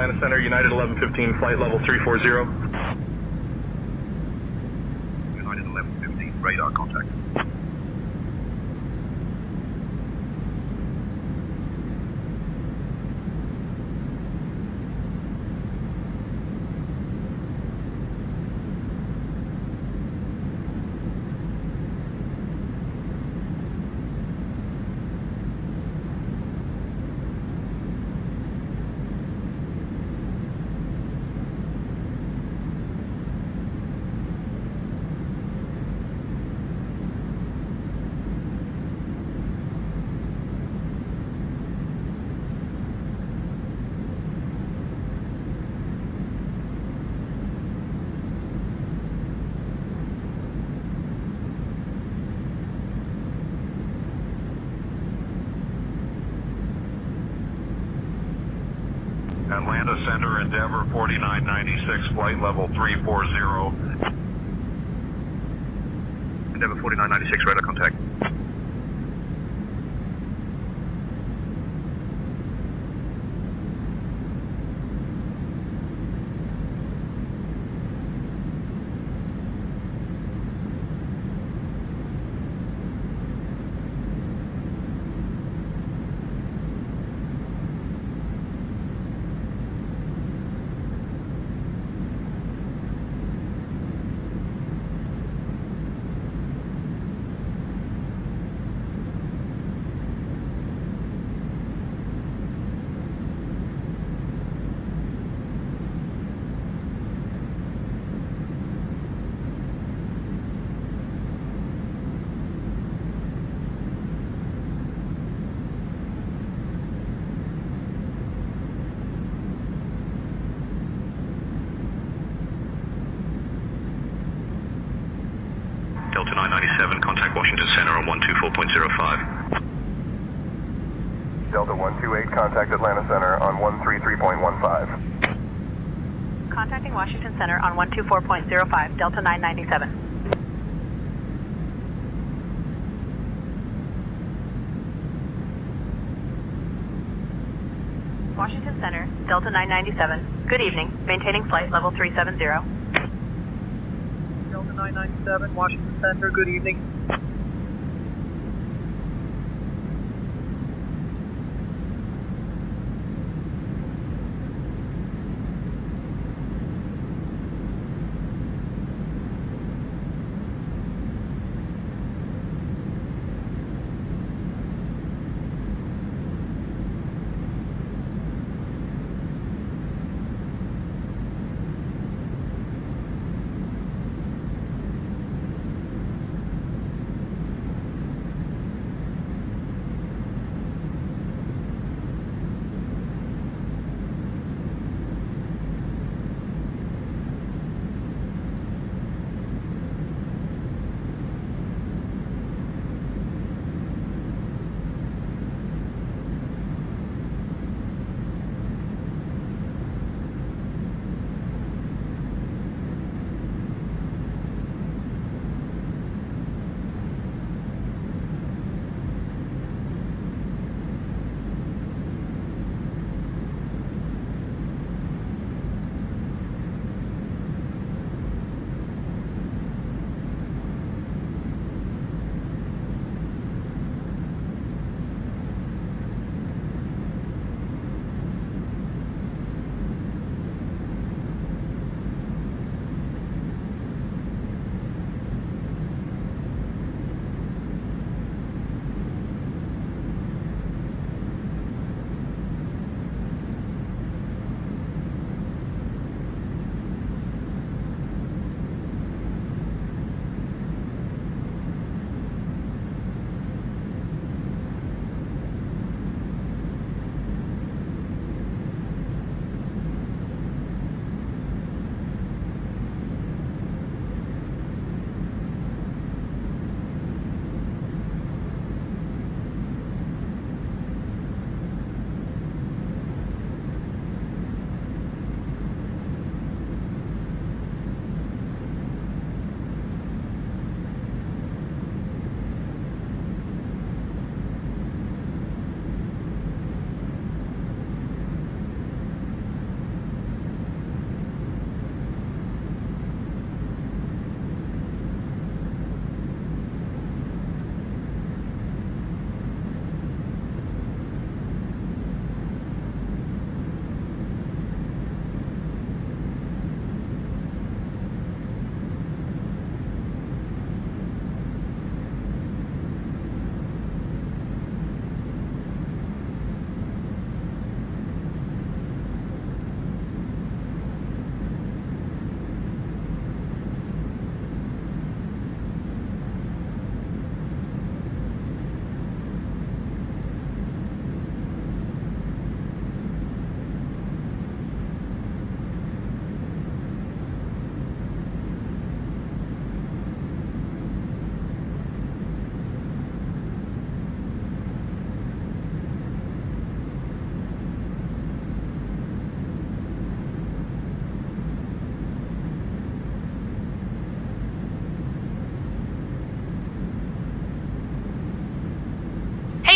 Atlanta Center, United 1115, flight level 340. United 1115, radar contact. Atlanta Center, Endeavor 4996, flight level 340. Endeavor 4996, radar contact. Delta 997, contact Washington Center on 124.05. Delta 128, contact Atlanta Center on 133.15. Contacting Washington Center on 124.05, Delta 997. Washington Center, Delta 997. Good evening. Maintaining flight level 370. Delta 997, Washington Center, good evening.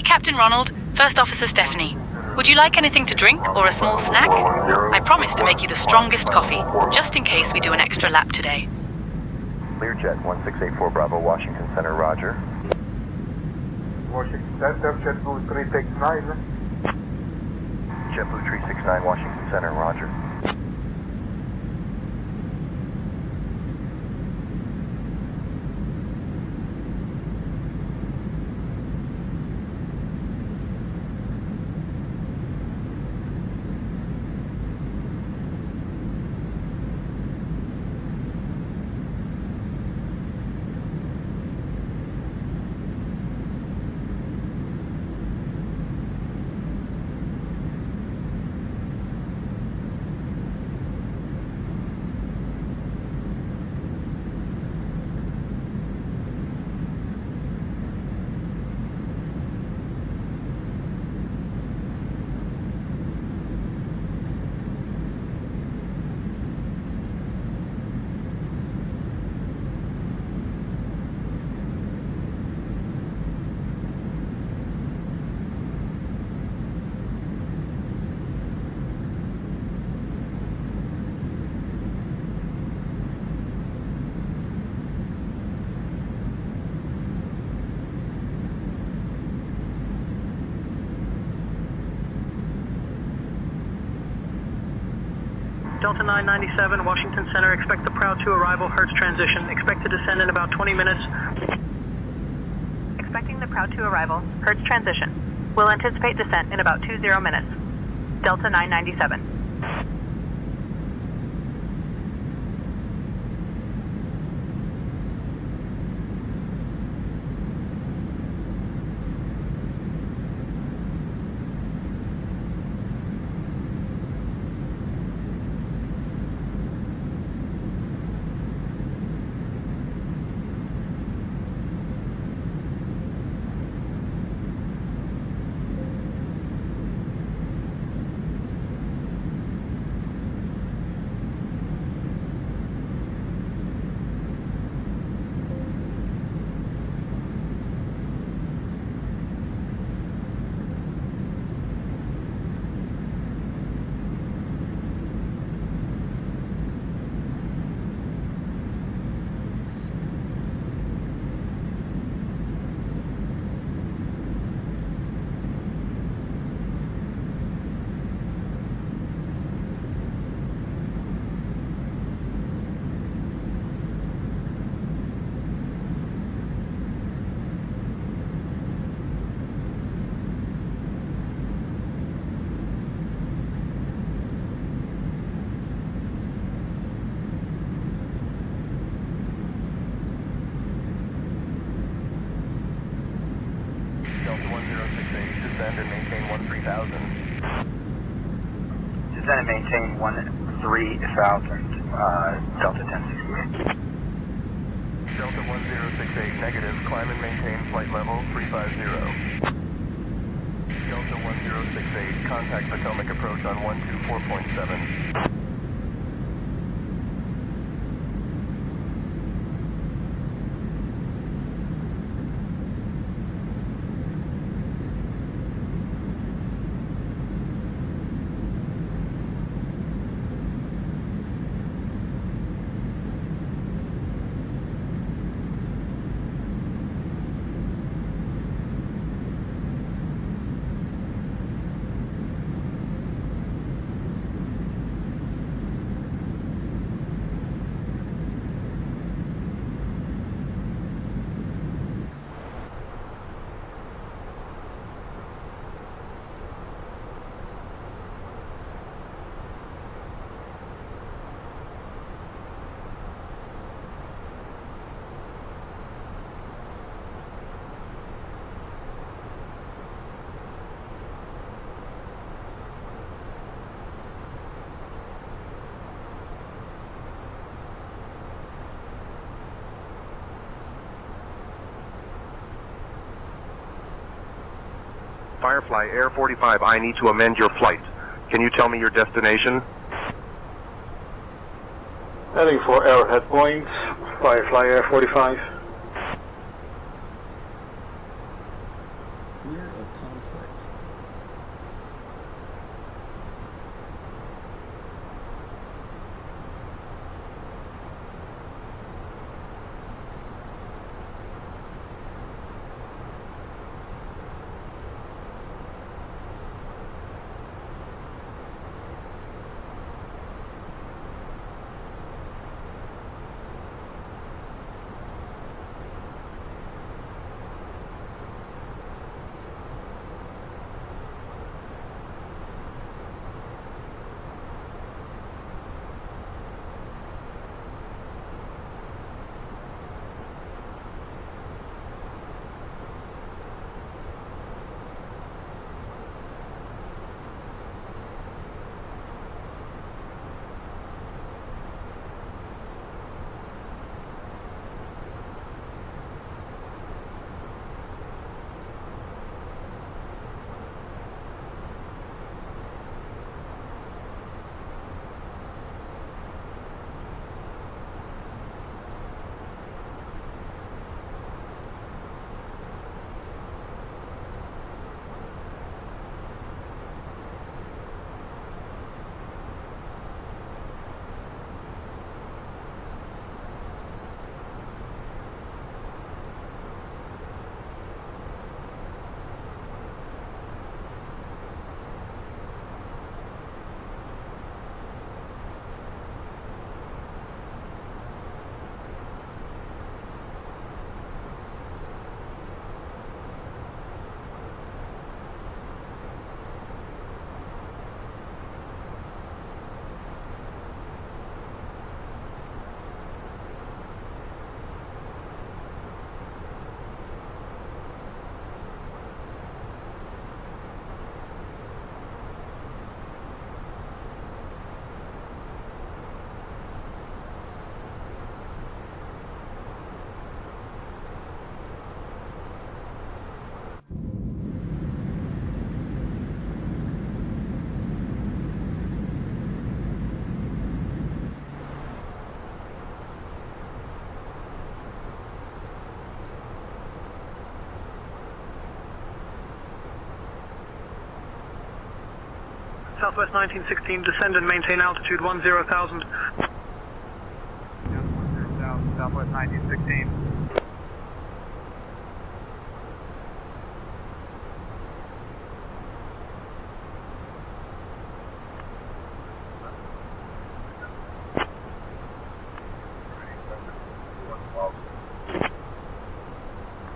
Captain Ronald. First Officer Stephanie. Would you like anything to drink or a small snack? I promise to make you the strongest coffee, just in case we do an extra lap today. Learjet 1684 Bravo, Washington Center, roger. Washington Center, JetBlue 369. JetBlue 369, Washington Center, roger. Delta 997, Washington Center, expect the Prow 2 arrival, Hertz transition. Expect to descend in about 20 minutes. Expecting the Prow 2 arrival, Hertz transition. We'll anticipate descent in about 20 minutes. Delta 997. Delta 1068, descend and maintain 13,000. Descend and maintain 13,000, Delta 1068. Delta 1068, negative, climb and maintain flight level 350. Delta 1068, contact Potomac approach on 124.7. Firefly Air 45, I need to amend your flight. Can you tell me your destination? Heading for Arrowhead Point, Firefly Air 45. Clear of Southwest 1916, descend and maintain altitude 10,000. Southwest 1916.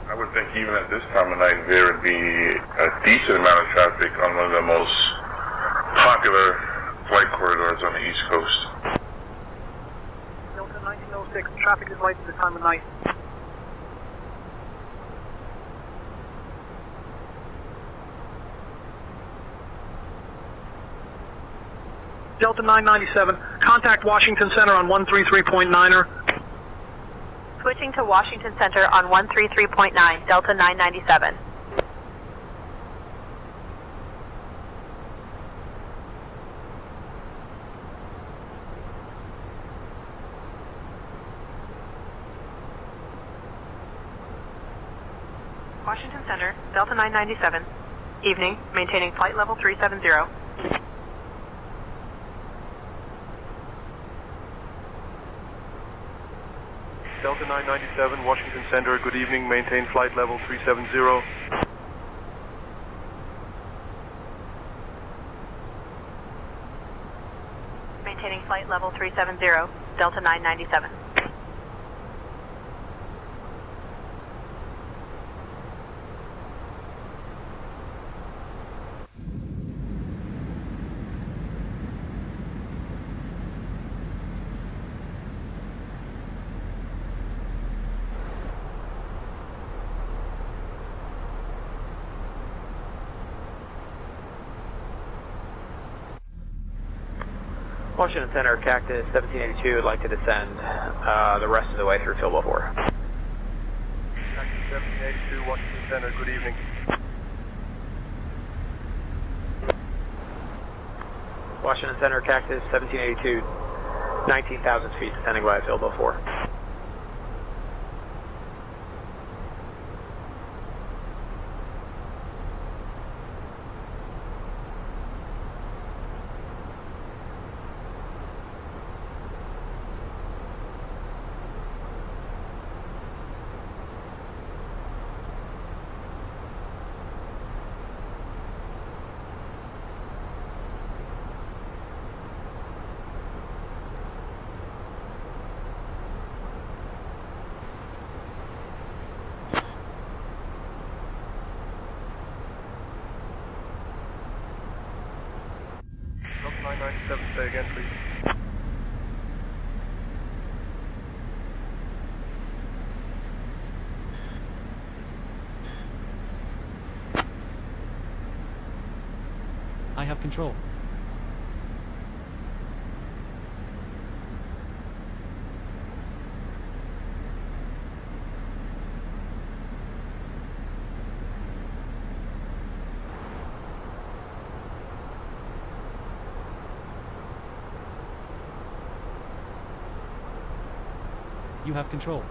I would think even at this time of night there would be a decent amount of traffic on one of the most popular flight corridors on the East Coast. Delta 1906, traffic is light at this time of night. Delta 997, contact Washington Center on 133.9er. Switching to Washington Center on 133.9, Delta 997. Washington Center, Delta 997. Evening, maintaining flight level 370. Delta 997, Washington Center, good evening, maintain flight level 370. Maintaining flight level 370, Delta 997. Washington Center, Cactus 1782 would like to descend the rest of the way through field level 4. Cactus 1782, Washington Center, good evening. Washington Center, Cactus 1782, 19,000 feet descending by field level 4. Delta 997, say again, please. I have control. You have control.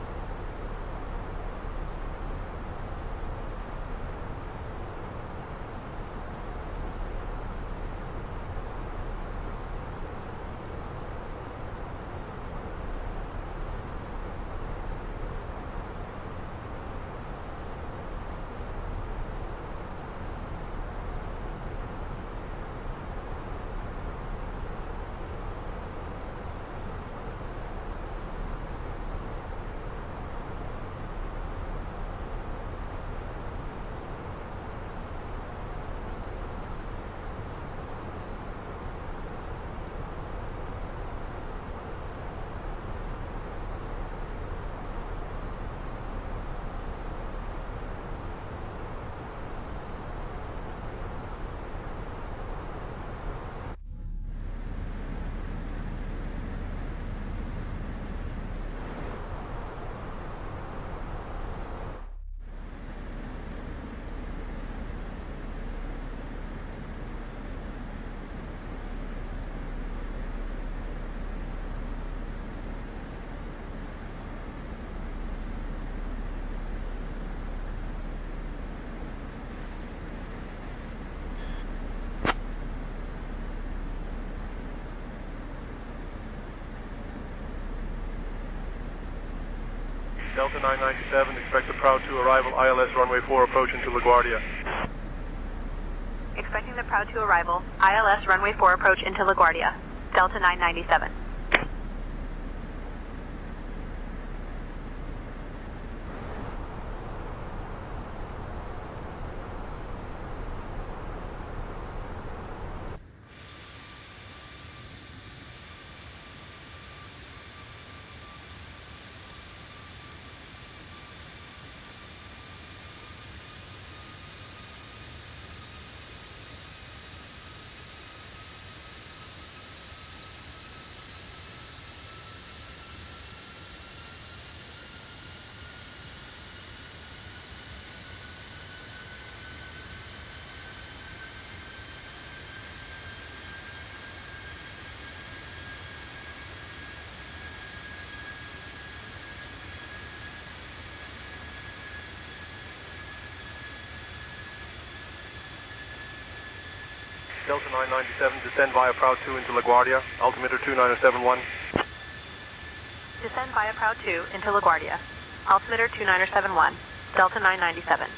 Delta 997, expect the Proud 2 arrival, ILS runway 4 approach into LaGuardia. Expecting the Proud 2 arrival, ILS runway 4 approach into LaGuardia. Delta 997. Delta 997, descend via Proud 2 into LaGuardia, altimeter 2971. Descend via Proud 2 into LaGuardia. Altimeter 2971. Delta 997.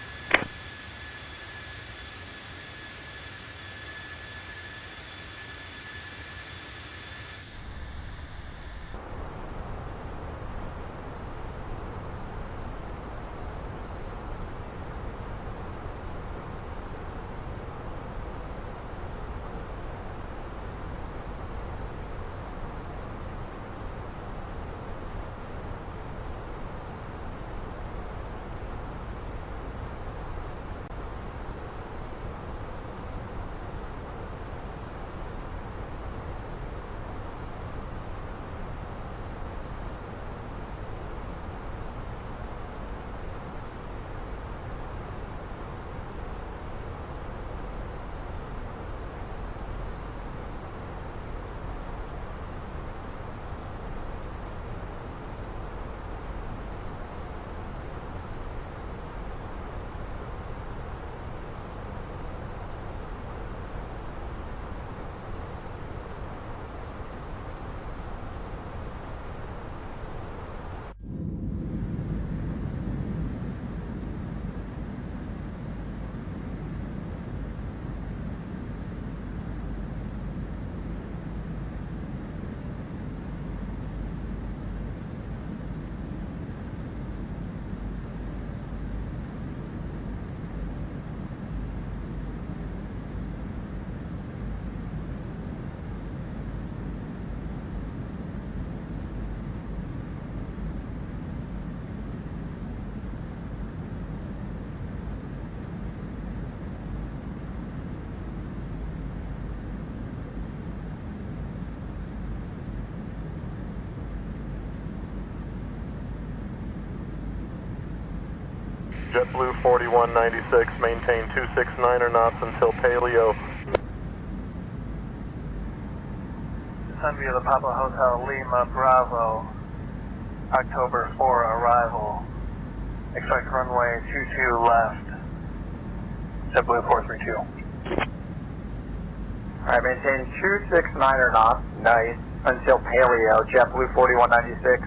JetBlue 4196, maintain 269 knots until Paleo. Descend via the Papa Hotel Lima Bravo, October 4 arrival. Expect runway 22 left. JetBlue 432. Alright, maintain 269 knots, nice, until Paleo, JetBlue 4196.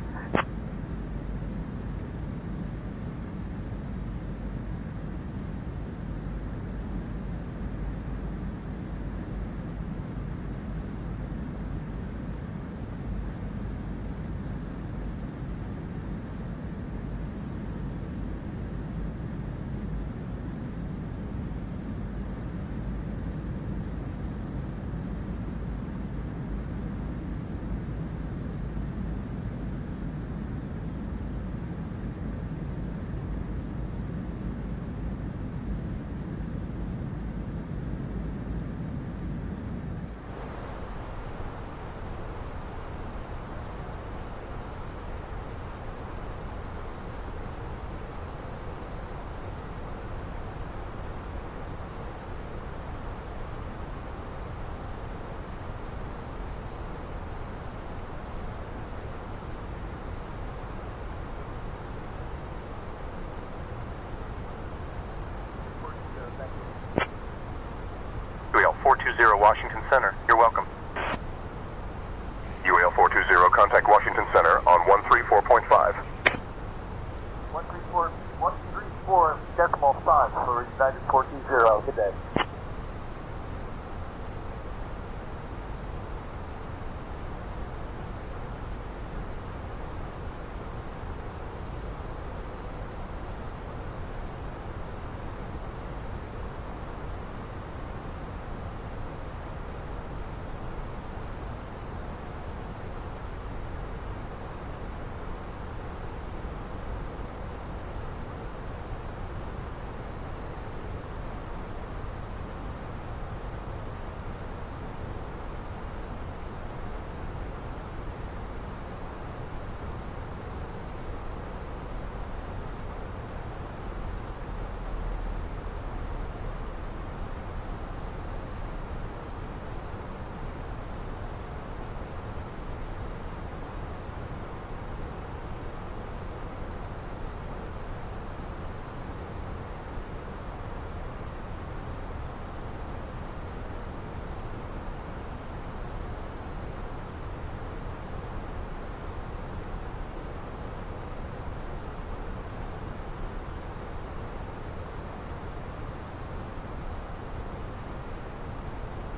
UAL 420 Washington Center, you're welcome. UAL 420, contact Washington Center on 134.5. Report 134.5 for United 420. Good day.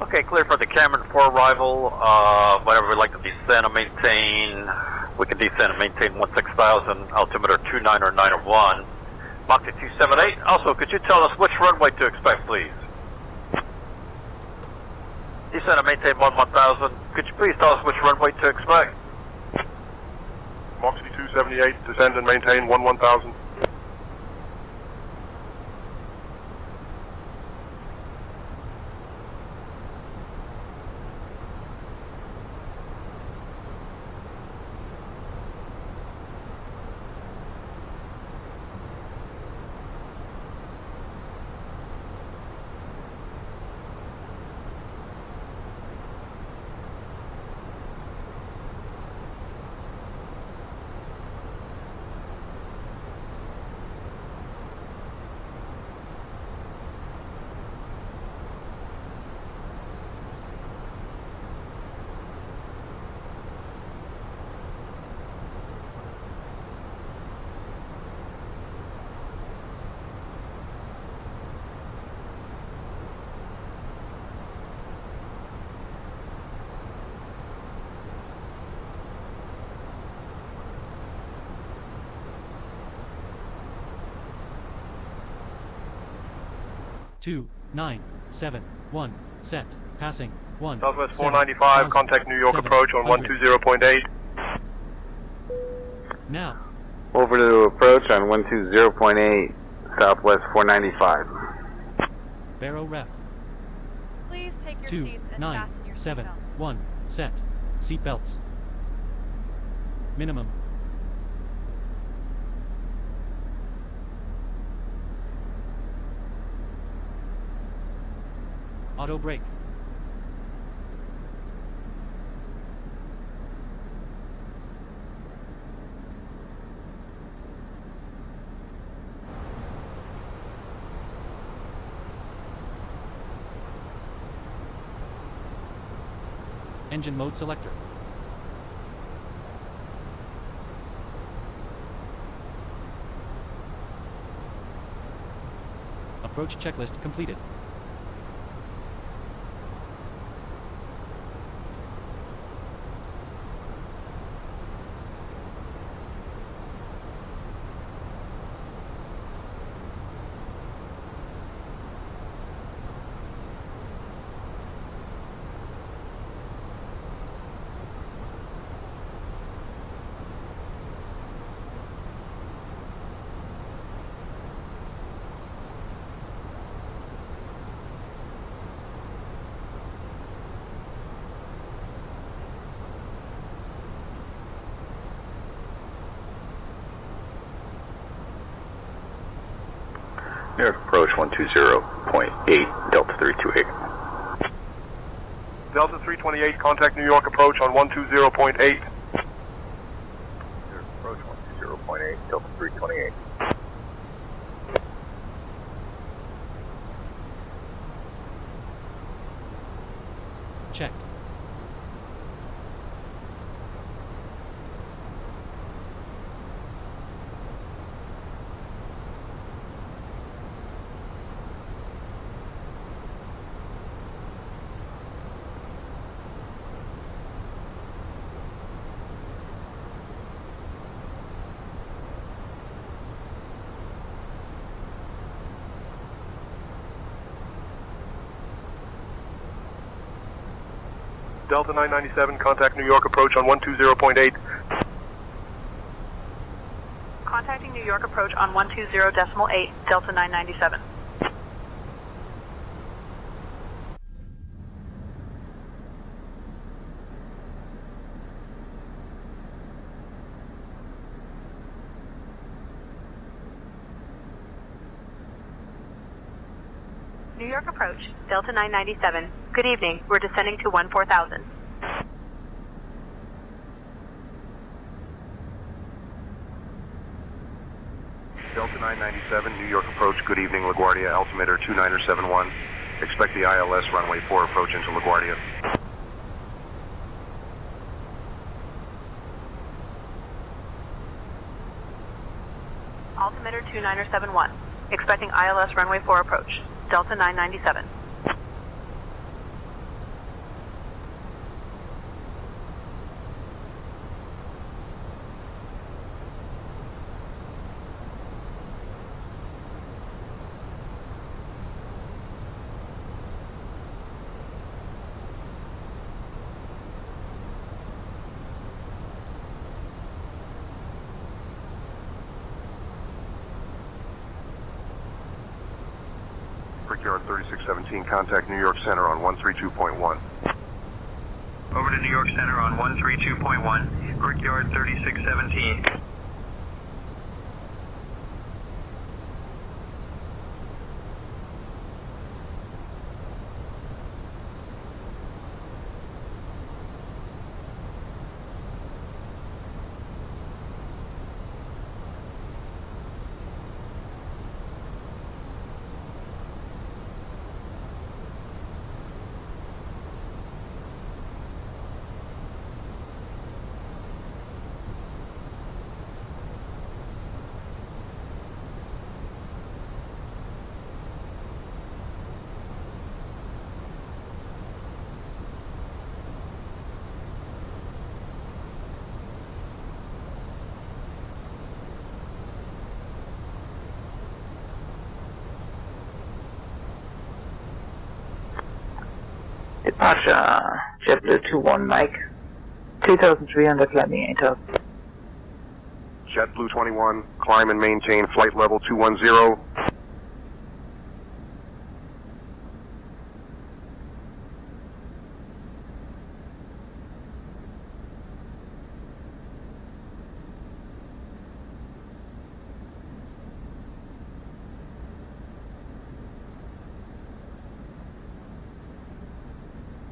Okay, clear for the Cameron for arrival. Whatever we'd like to descend and maintain, we can descend and maintain 16,000, altimeter 29091, Mach 278. Also, could you tell us which runway to expect, please? Descend and maintain 1000. Could you please tell us which runway to expect? Mach 278, descend and maintain 1000. Two, 9, 7, 1, set, passing, 1. Southwest 495, contact New York approach on 120.8. Now. Over to approach on 120.8, Southwest 495. Barrow ref. Please take your 2, seats and 9, fasten your 7, seatbelts. 1, set, seat belts. Minimum. Auto brake. Engine mode selector. Approach checklist completed. New York approach 120.8, Delta 328. Delta 328, contact New York approach on 120.8. New York approach 120.8, Delta 328. Checked. Delta 997, contact New York approach on 120.8. Contacting New York approach on 120.8, Delta 997. New York approach, Delta 997. Good evening. We're descending to 14,000. Delta 997, New York approach, good evening, LaGuardia, altimeter 2971. Expect the ILS runway 4 approach into LaGuardia. Altimeter 2971. Expecting ILS runway 4 approach. Delta 997. Brickyard 3617, contact New York Center on 132.1. Over to New York Center on 132.1, Brickyard 3617. Departure, JetBlue 21 Mike, 2,300 landing 8,000. JetBlue 21, climb and maintain flight level 210.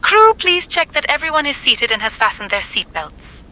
Crew, please check that everyone is seated and has fastened their seatbelts.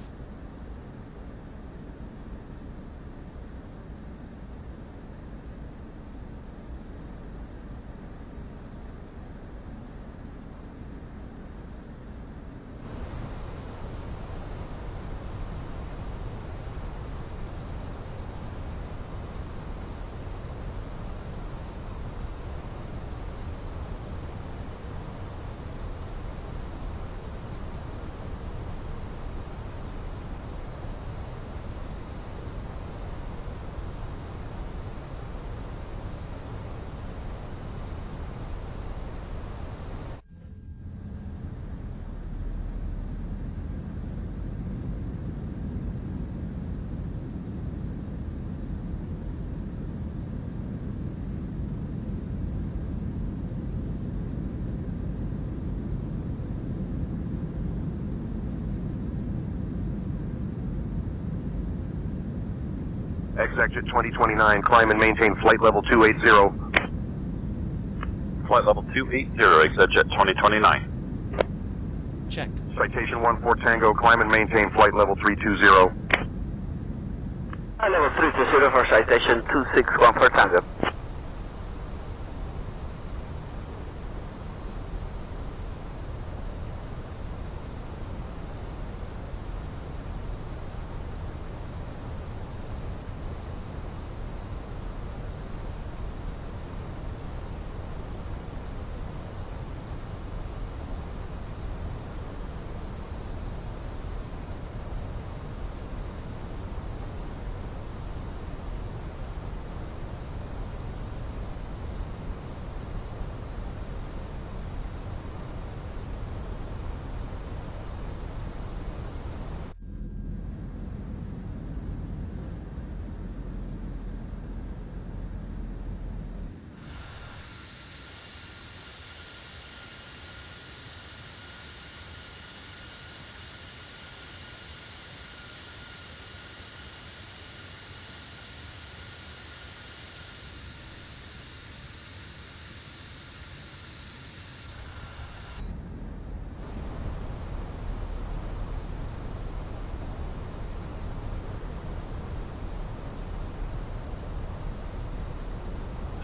Exit 2029, climb and maintain flight level 280. Flight level 280, exit 2029. Checked. Citation 14 Tango, climb and maintain flight level 320. Level 320 for citation 261 Tango.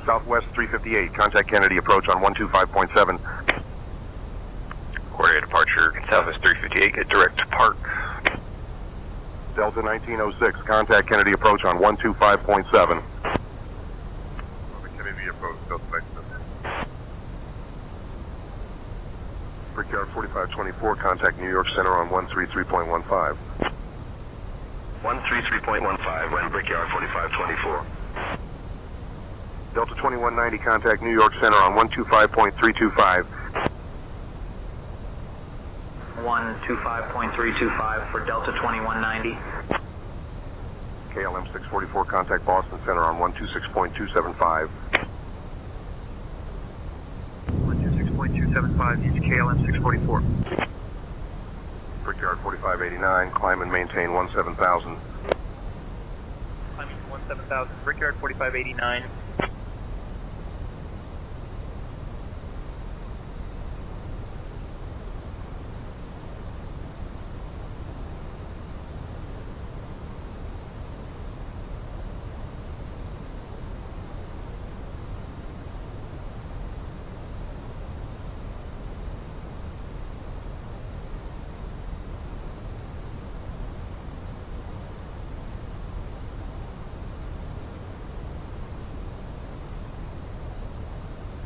Southwest 358, contact Kennedy approach on 125.7. Coordinate departure, Southwest 358, get direct to park. Delta 1906, contact Kennedy approach on 125.7. Kennedy approach, Delta 1906. Brickyard 4524, contact New York Center on 133.15. 133.15, run Brickyard 4524. Delta 2190, contact New York Center on 125.325. 125.325 for Delta 2190. KLM 644, contact Boston Center on 126.275. 126.275, use KLM 644. Brickyard 4589, climb and maintain 17,000. Climbing to 17,000, Brickyard 4589.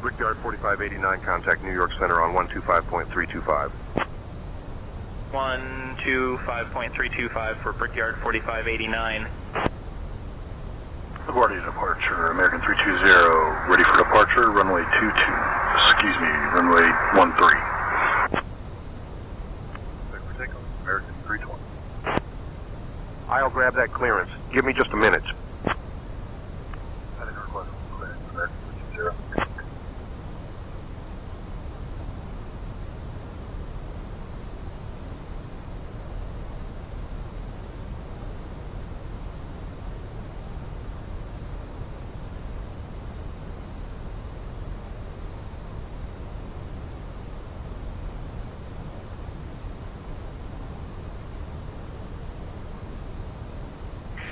Brickyard 4589, contact New York Center on 125.325. 125.325 for Brickyard 4589. LaGuardia departure, American 320, ready for departure, runway runway 13. American 320. I'll grab that clearance. Give me just a minute.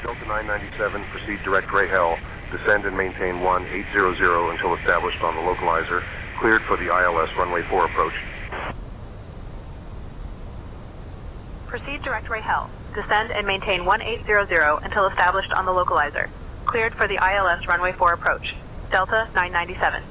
Delta 997, proceed direct Ray Hell. Descend and maintain 1800 until established on the localizer. Cleared for the ILS runway 4 approach. Proceed direct Ray Hell. Descend and maintain 1800 until established on the localizer. Cleared for the ILS runway 4 approach. Delta 997.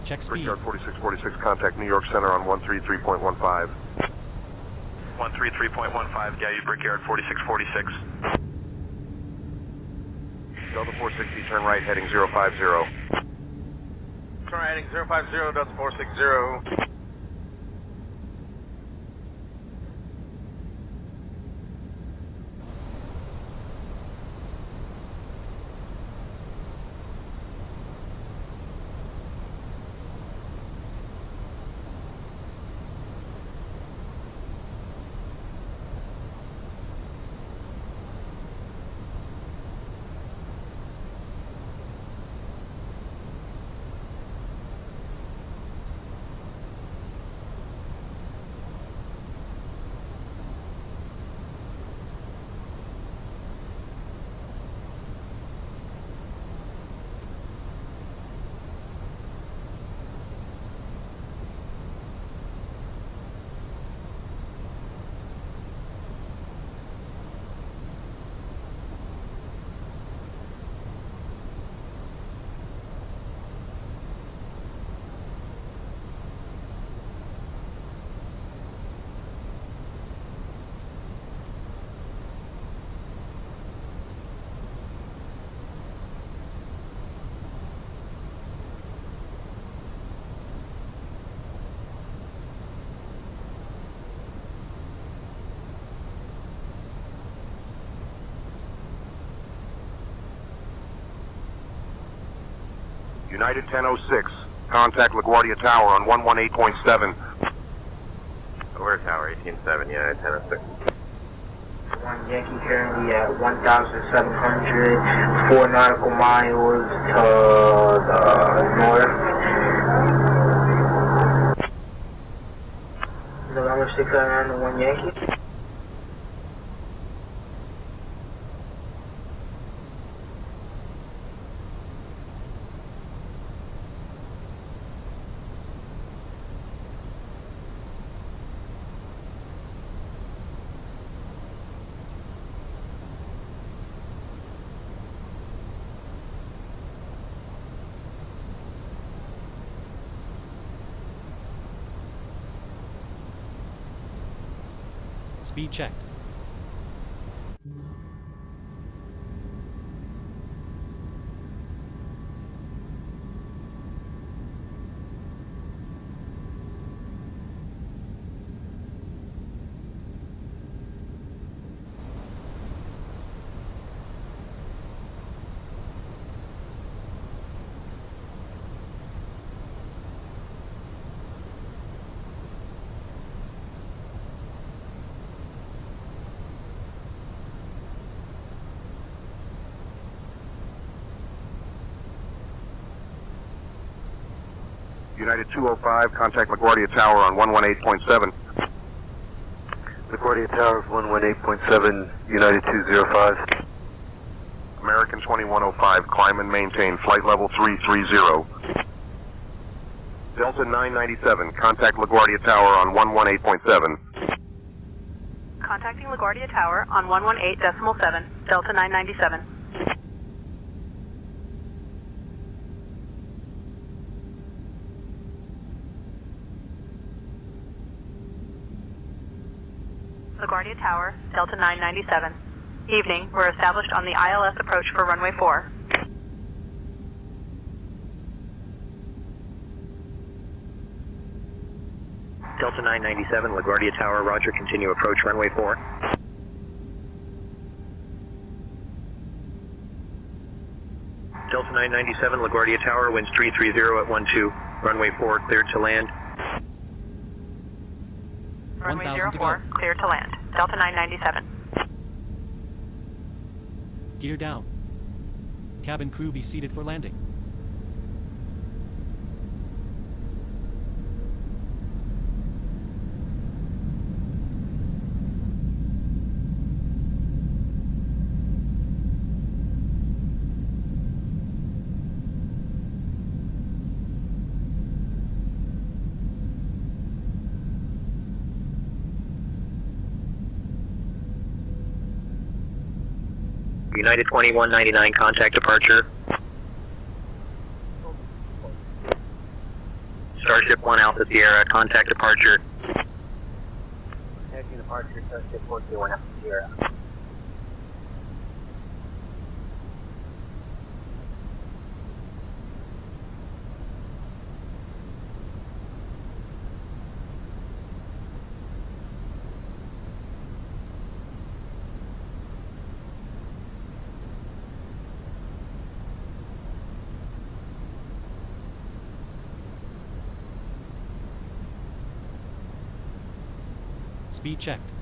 Check speed. Brickyard 4646, contact New York Center on 133.15. 133.15, Gaudi Brickyard 4646. Delta 460, turn right, heading 050. Turn right, heading 050, Delta 460. United 1006, contact LaGuardia Tower on 118.7. Over Tower 187, United 1006. 1 Yankee currently at 1,700, 4 nautical miles to the north. November 699 to 1 Yankee. Speed checked. United 205, contact LaGuardia Tower on 118.7. LaGuardia Tower 118.7, United 205. American 2105, climb and maintain flight level 330. Delta 997, contact LaGuardia Tower on 118.7. Contacting LaGuardia Tower on 118.7, Delta 997. LaGuardia Tower, Delta 997. Evening, we're established on the ILS approach for runway 4. Delta 997, LaGuardia Tower, roger, continue approach runway 4. Delta 997, LaGuardia Tower, winds 330 at 12, runway 4, cleared to land. Runway 04, clear to land. Delta 997. Gear down. Cabin crew be seated for landing. United 2199, contact departure. Starship 1 Alpha Sierra, contact departure. Contacting departure, Starship 41 Alpha Sierra. Speed checked.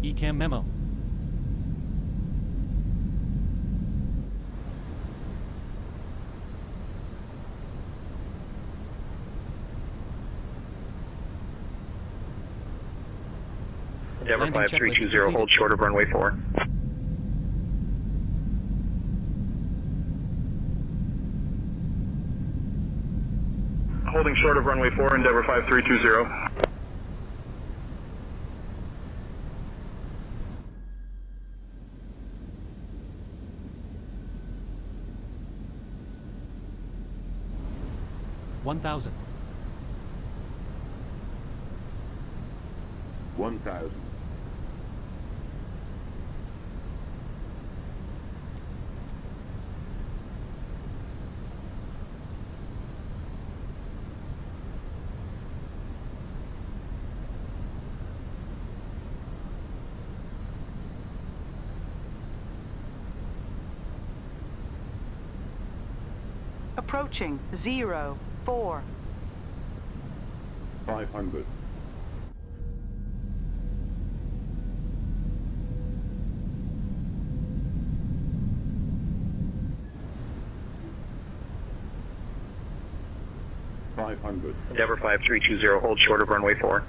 ECAM memo. Endeavour 5320, hold short of runway 4. Holding short of runway 4, Endeavour 5320. $1,000. 1,000. Approaching 04. 500. Endeavor 5320, hold short of runway 4.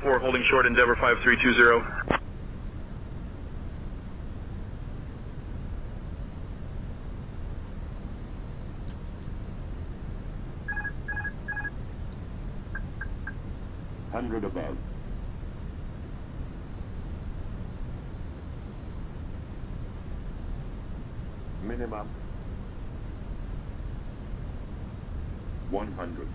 4 holding short, Endeavor 5320. Above. Minimum 100.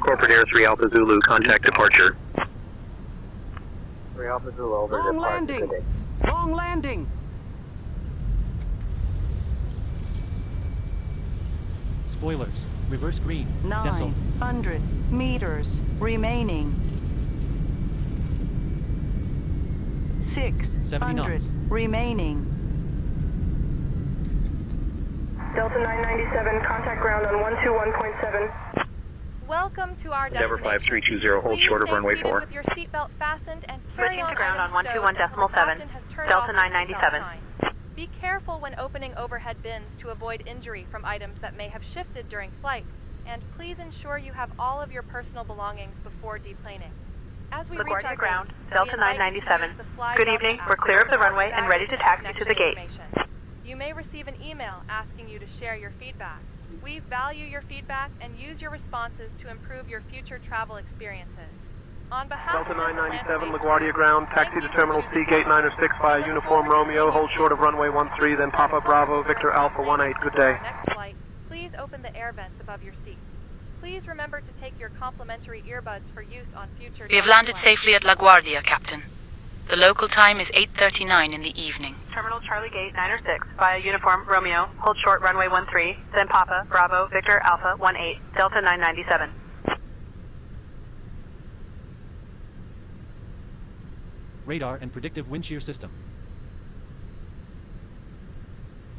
Corporate Air 3 Alpha Zulu, contact departure. 3 Alpha Zulu, over Long landing. Long landing. Spoilers. Reverse green. Decil. 900 meters remaining. 600 remaining. Delta 997, contact ground on 121.7. Welcome to our Endeavor destination. 5320, hold short of runway 4. With your seatbelt fastened and carry Switching on to ground on items stowed until the 121.7. captain has turned Delta off the 997. seatbelt sign. Be careful when opening overhead bins to avoid injury from items that may have shifted during flight, and please ensure you have all of your personal belongings before deplaning. As we reach LaGuardia our ground, base, Delta we invite you to 997. use the fly Good belt evening, app we're clear of the for runway and ready to taxi to the gate. information. You may receive an email asking you to share your feedback. We value your feedback and use your responses to improve your future travel experiences. On behalf Delta of 997, LaGuardia ground, taxi to Terminal C, Gate 906 via Uniform Romeo, hold short of runway 13, then Papa Bravo, Victor Alpha 18. Good day. Next flight, please open the air vents above your seat. Please remember to take your complimentary earbuds for use on future. We have landed safely at LaGuardia, Captain. The local time is 8:39 in the evening. Terminal Charlie Gate 906 via Uniform Romeo, hold short runway 13, then Papa Bravo, Victor Alpha 18, Delta 997. Radar and predictive wind shear system.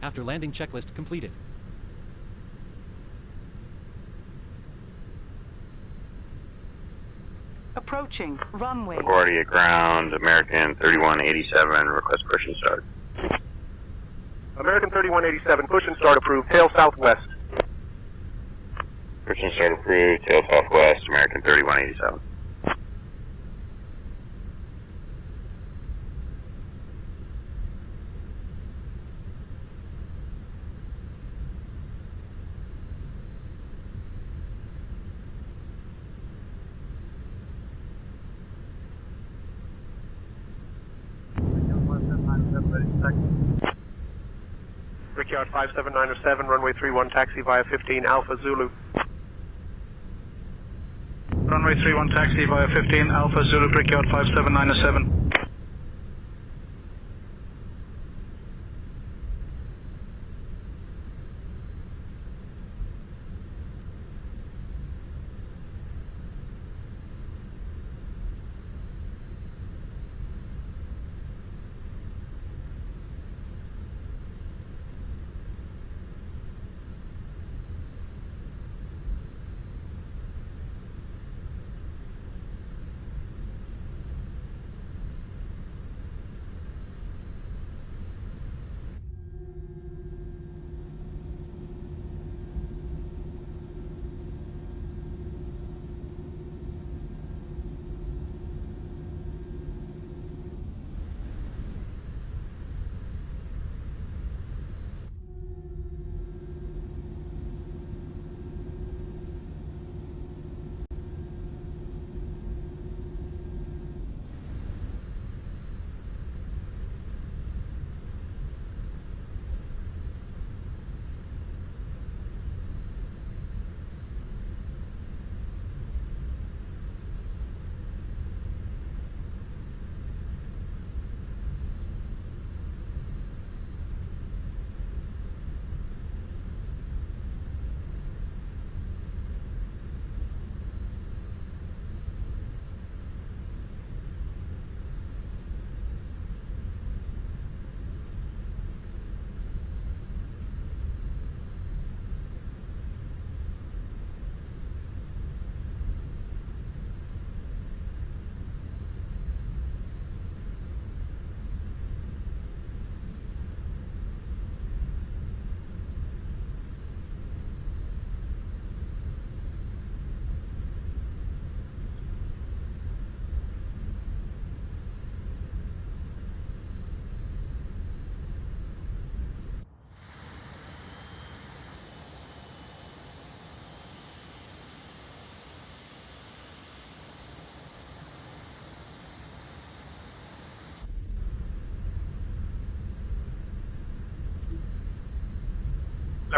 After landing checklist completed. Approaching runway. LaGuardia ground, American 3187, request push and start. American 3187, push and start approved, tail southwest. Push and start approved, tail southwest, American 3187. Brickyard 57907, runway 31, taxi via 15, Alpha Zulu. Runway 31, taxi via 15, Alpha Zulu, Brickyard 57907.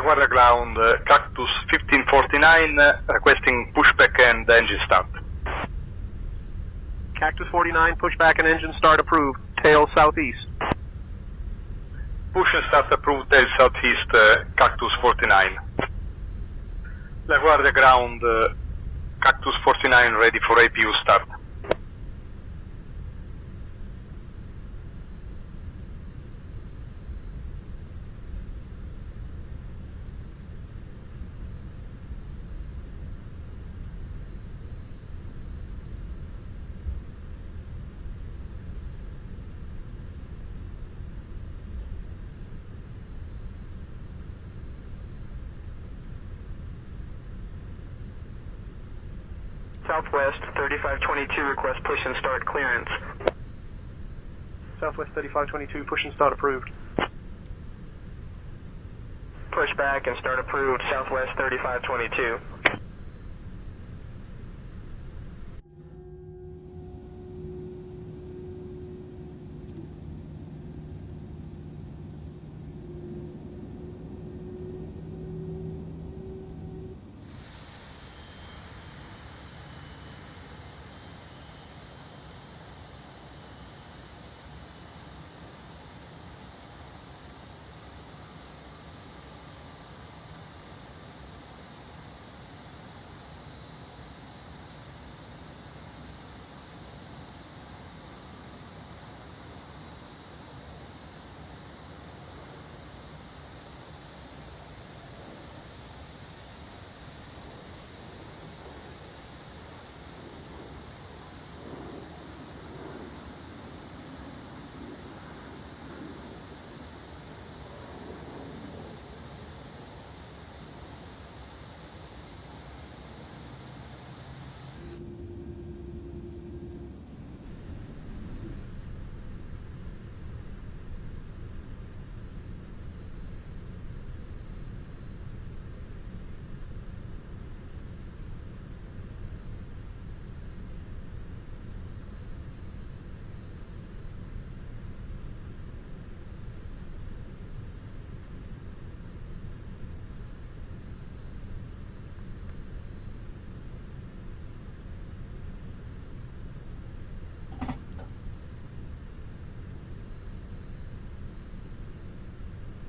LaGuardia ground, Cactus 1549, requesting pushback and engine start. Cactus 49, pushback and engine start approved. Tail southeast. Push and start approved, tail southeast, Cactus 49. LaGuardia ground, Cactus 49 ready for APU start. Southwest 3522, request push and start clearance. Southwest 3522, push and start approved. Push back and start approved, Southwest 3522.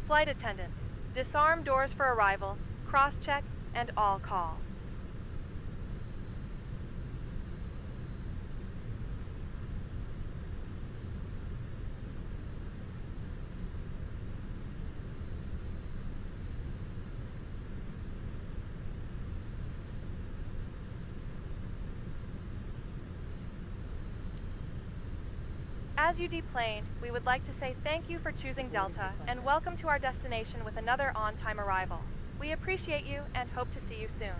Flight attendants, disarm doors for arrival, cross-check, and all call. As you deplane, we would like to say thank you for choosing Delta and welcome to our destination with another on-time arrival. We appreciate you and hope to see you soon.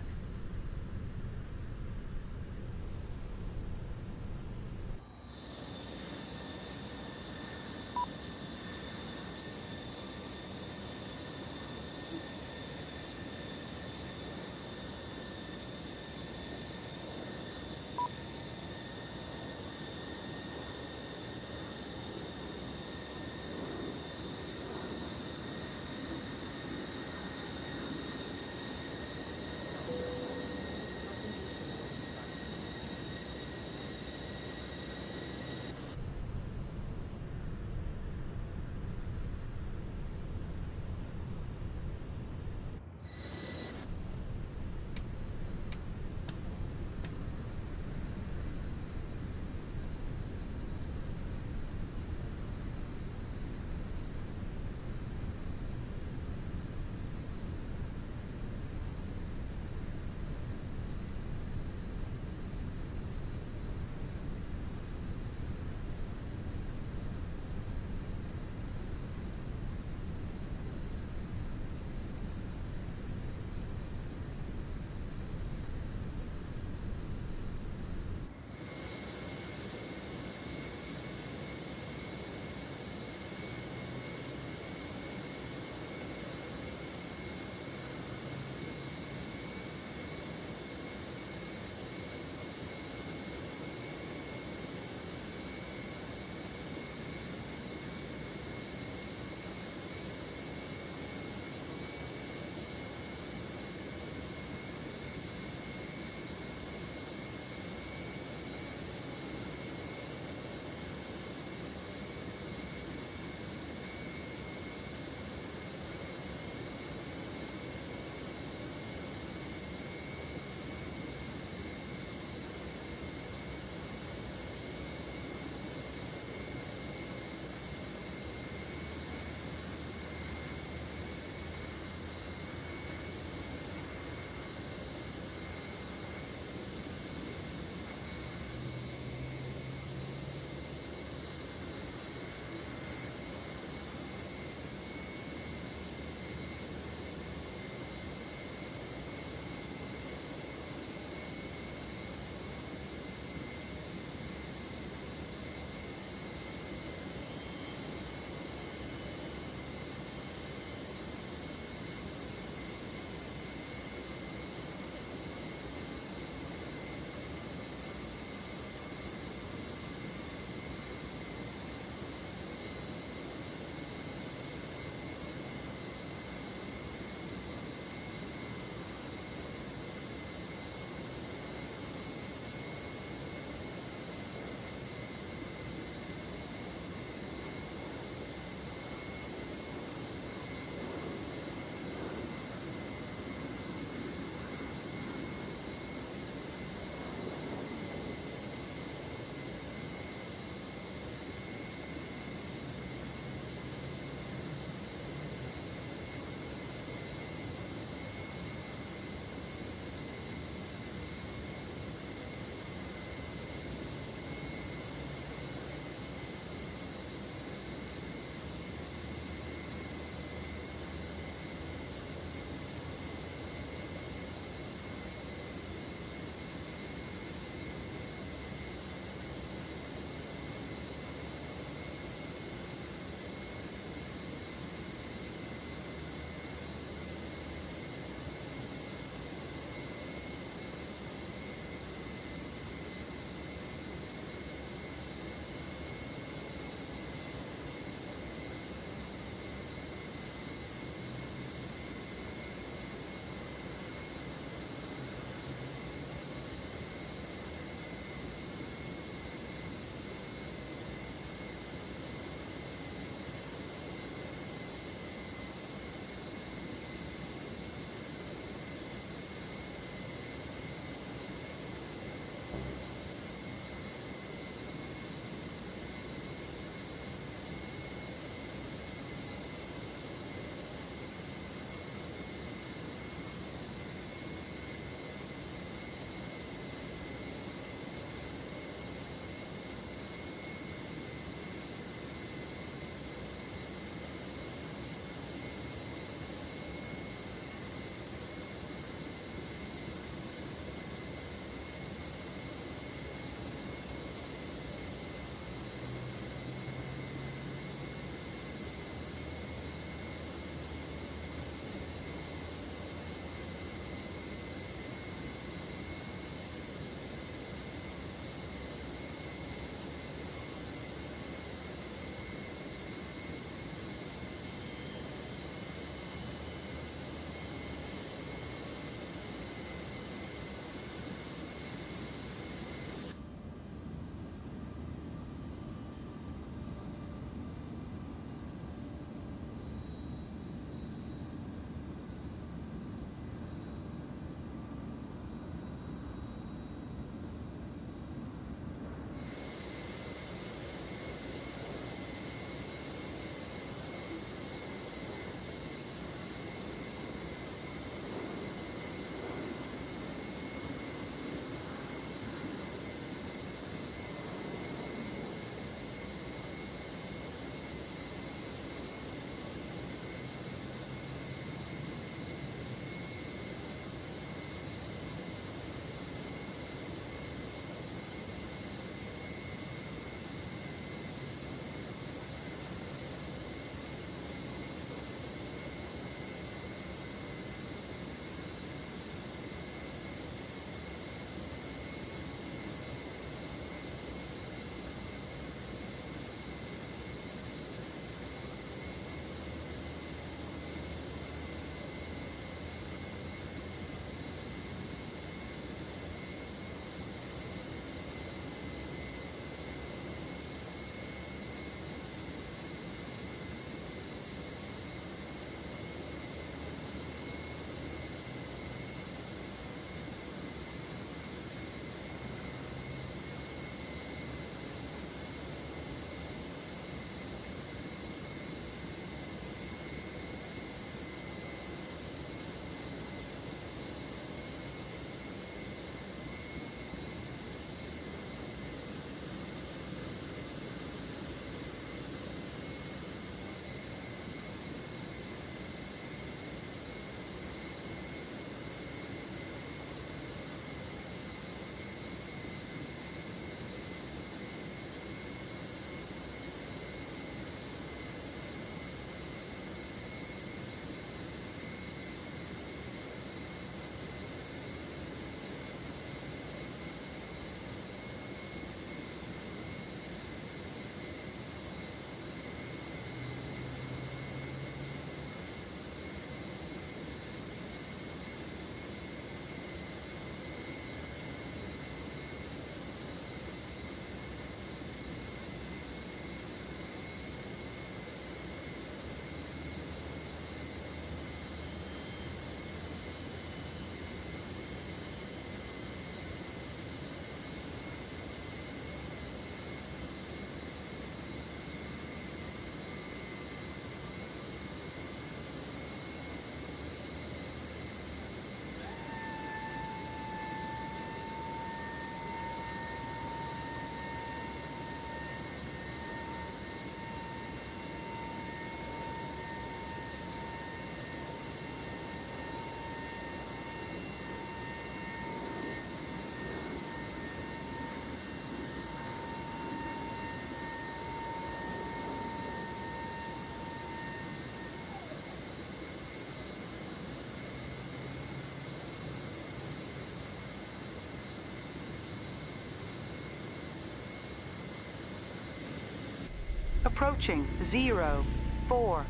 Approaching 0, 4.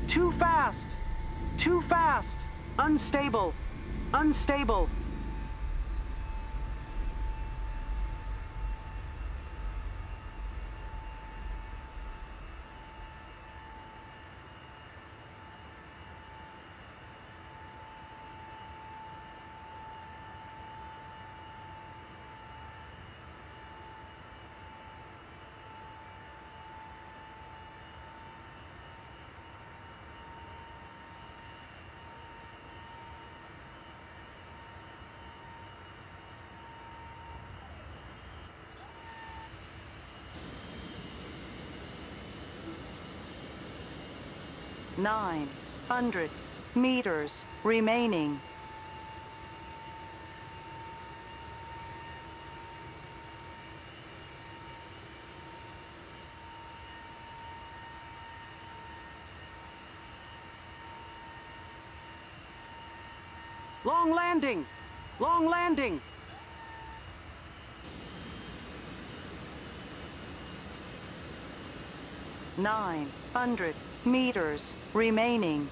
Too fast! Too fast! Unstable! Unstable! Nine 100 meters remaining. Long landing! Long landing! Nine 100 meters remaining.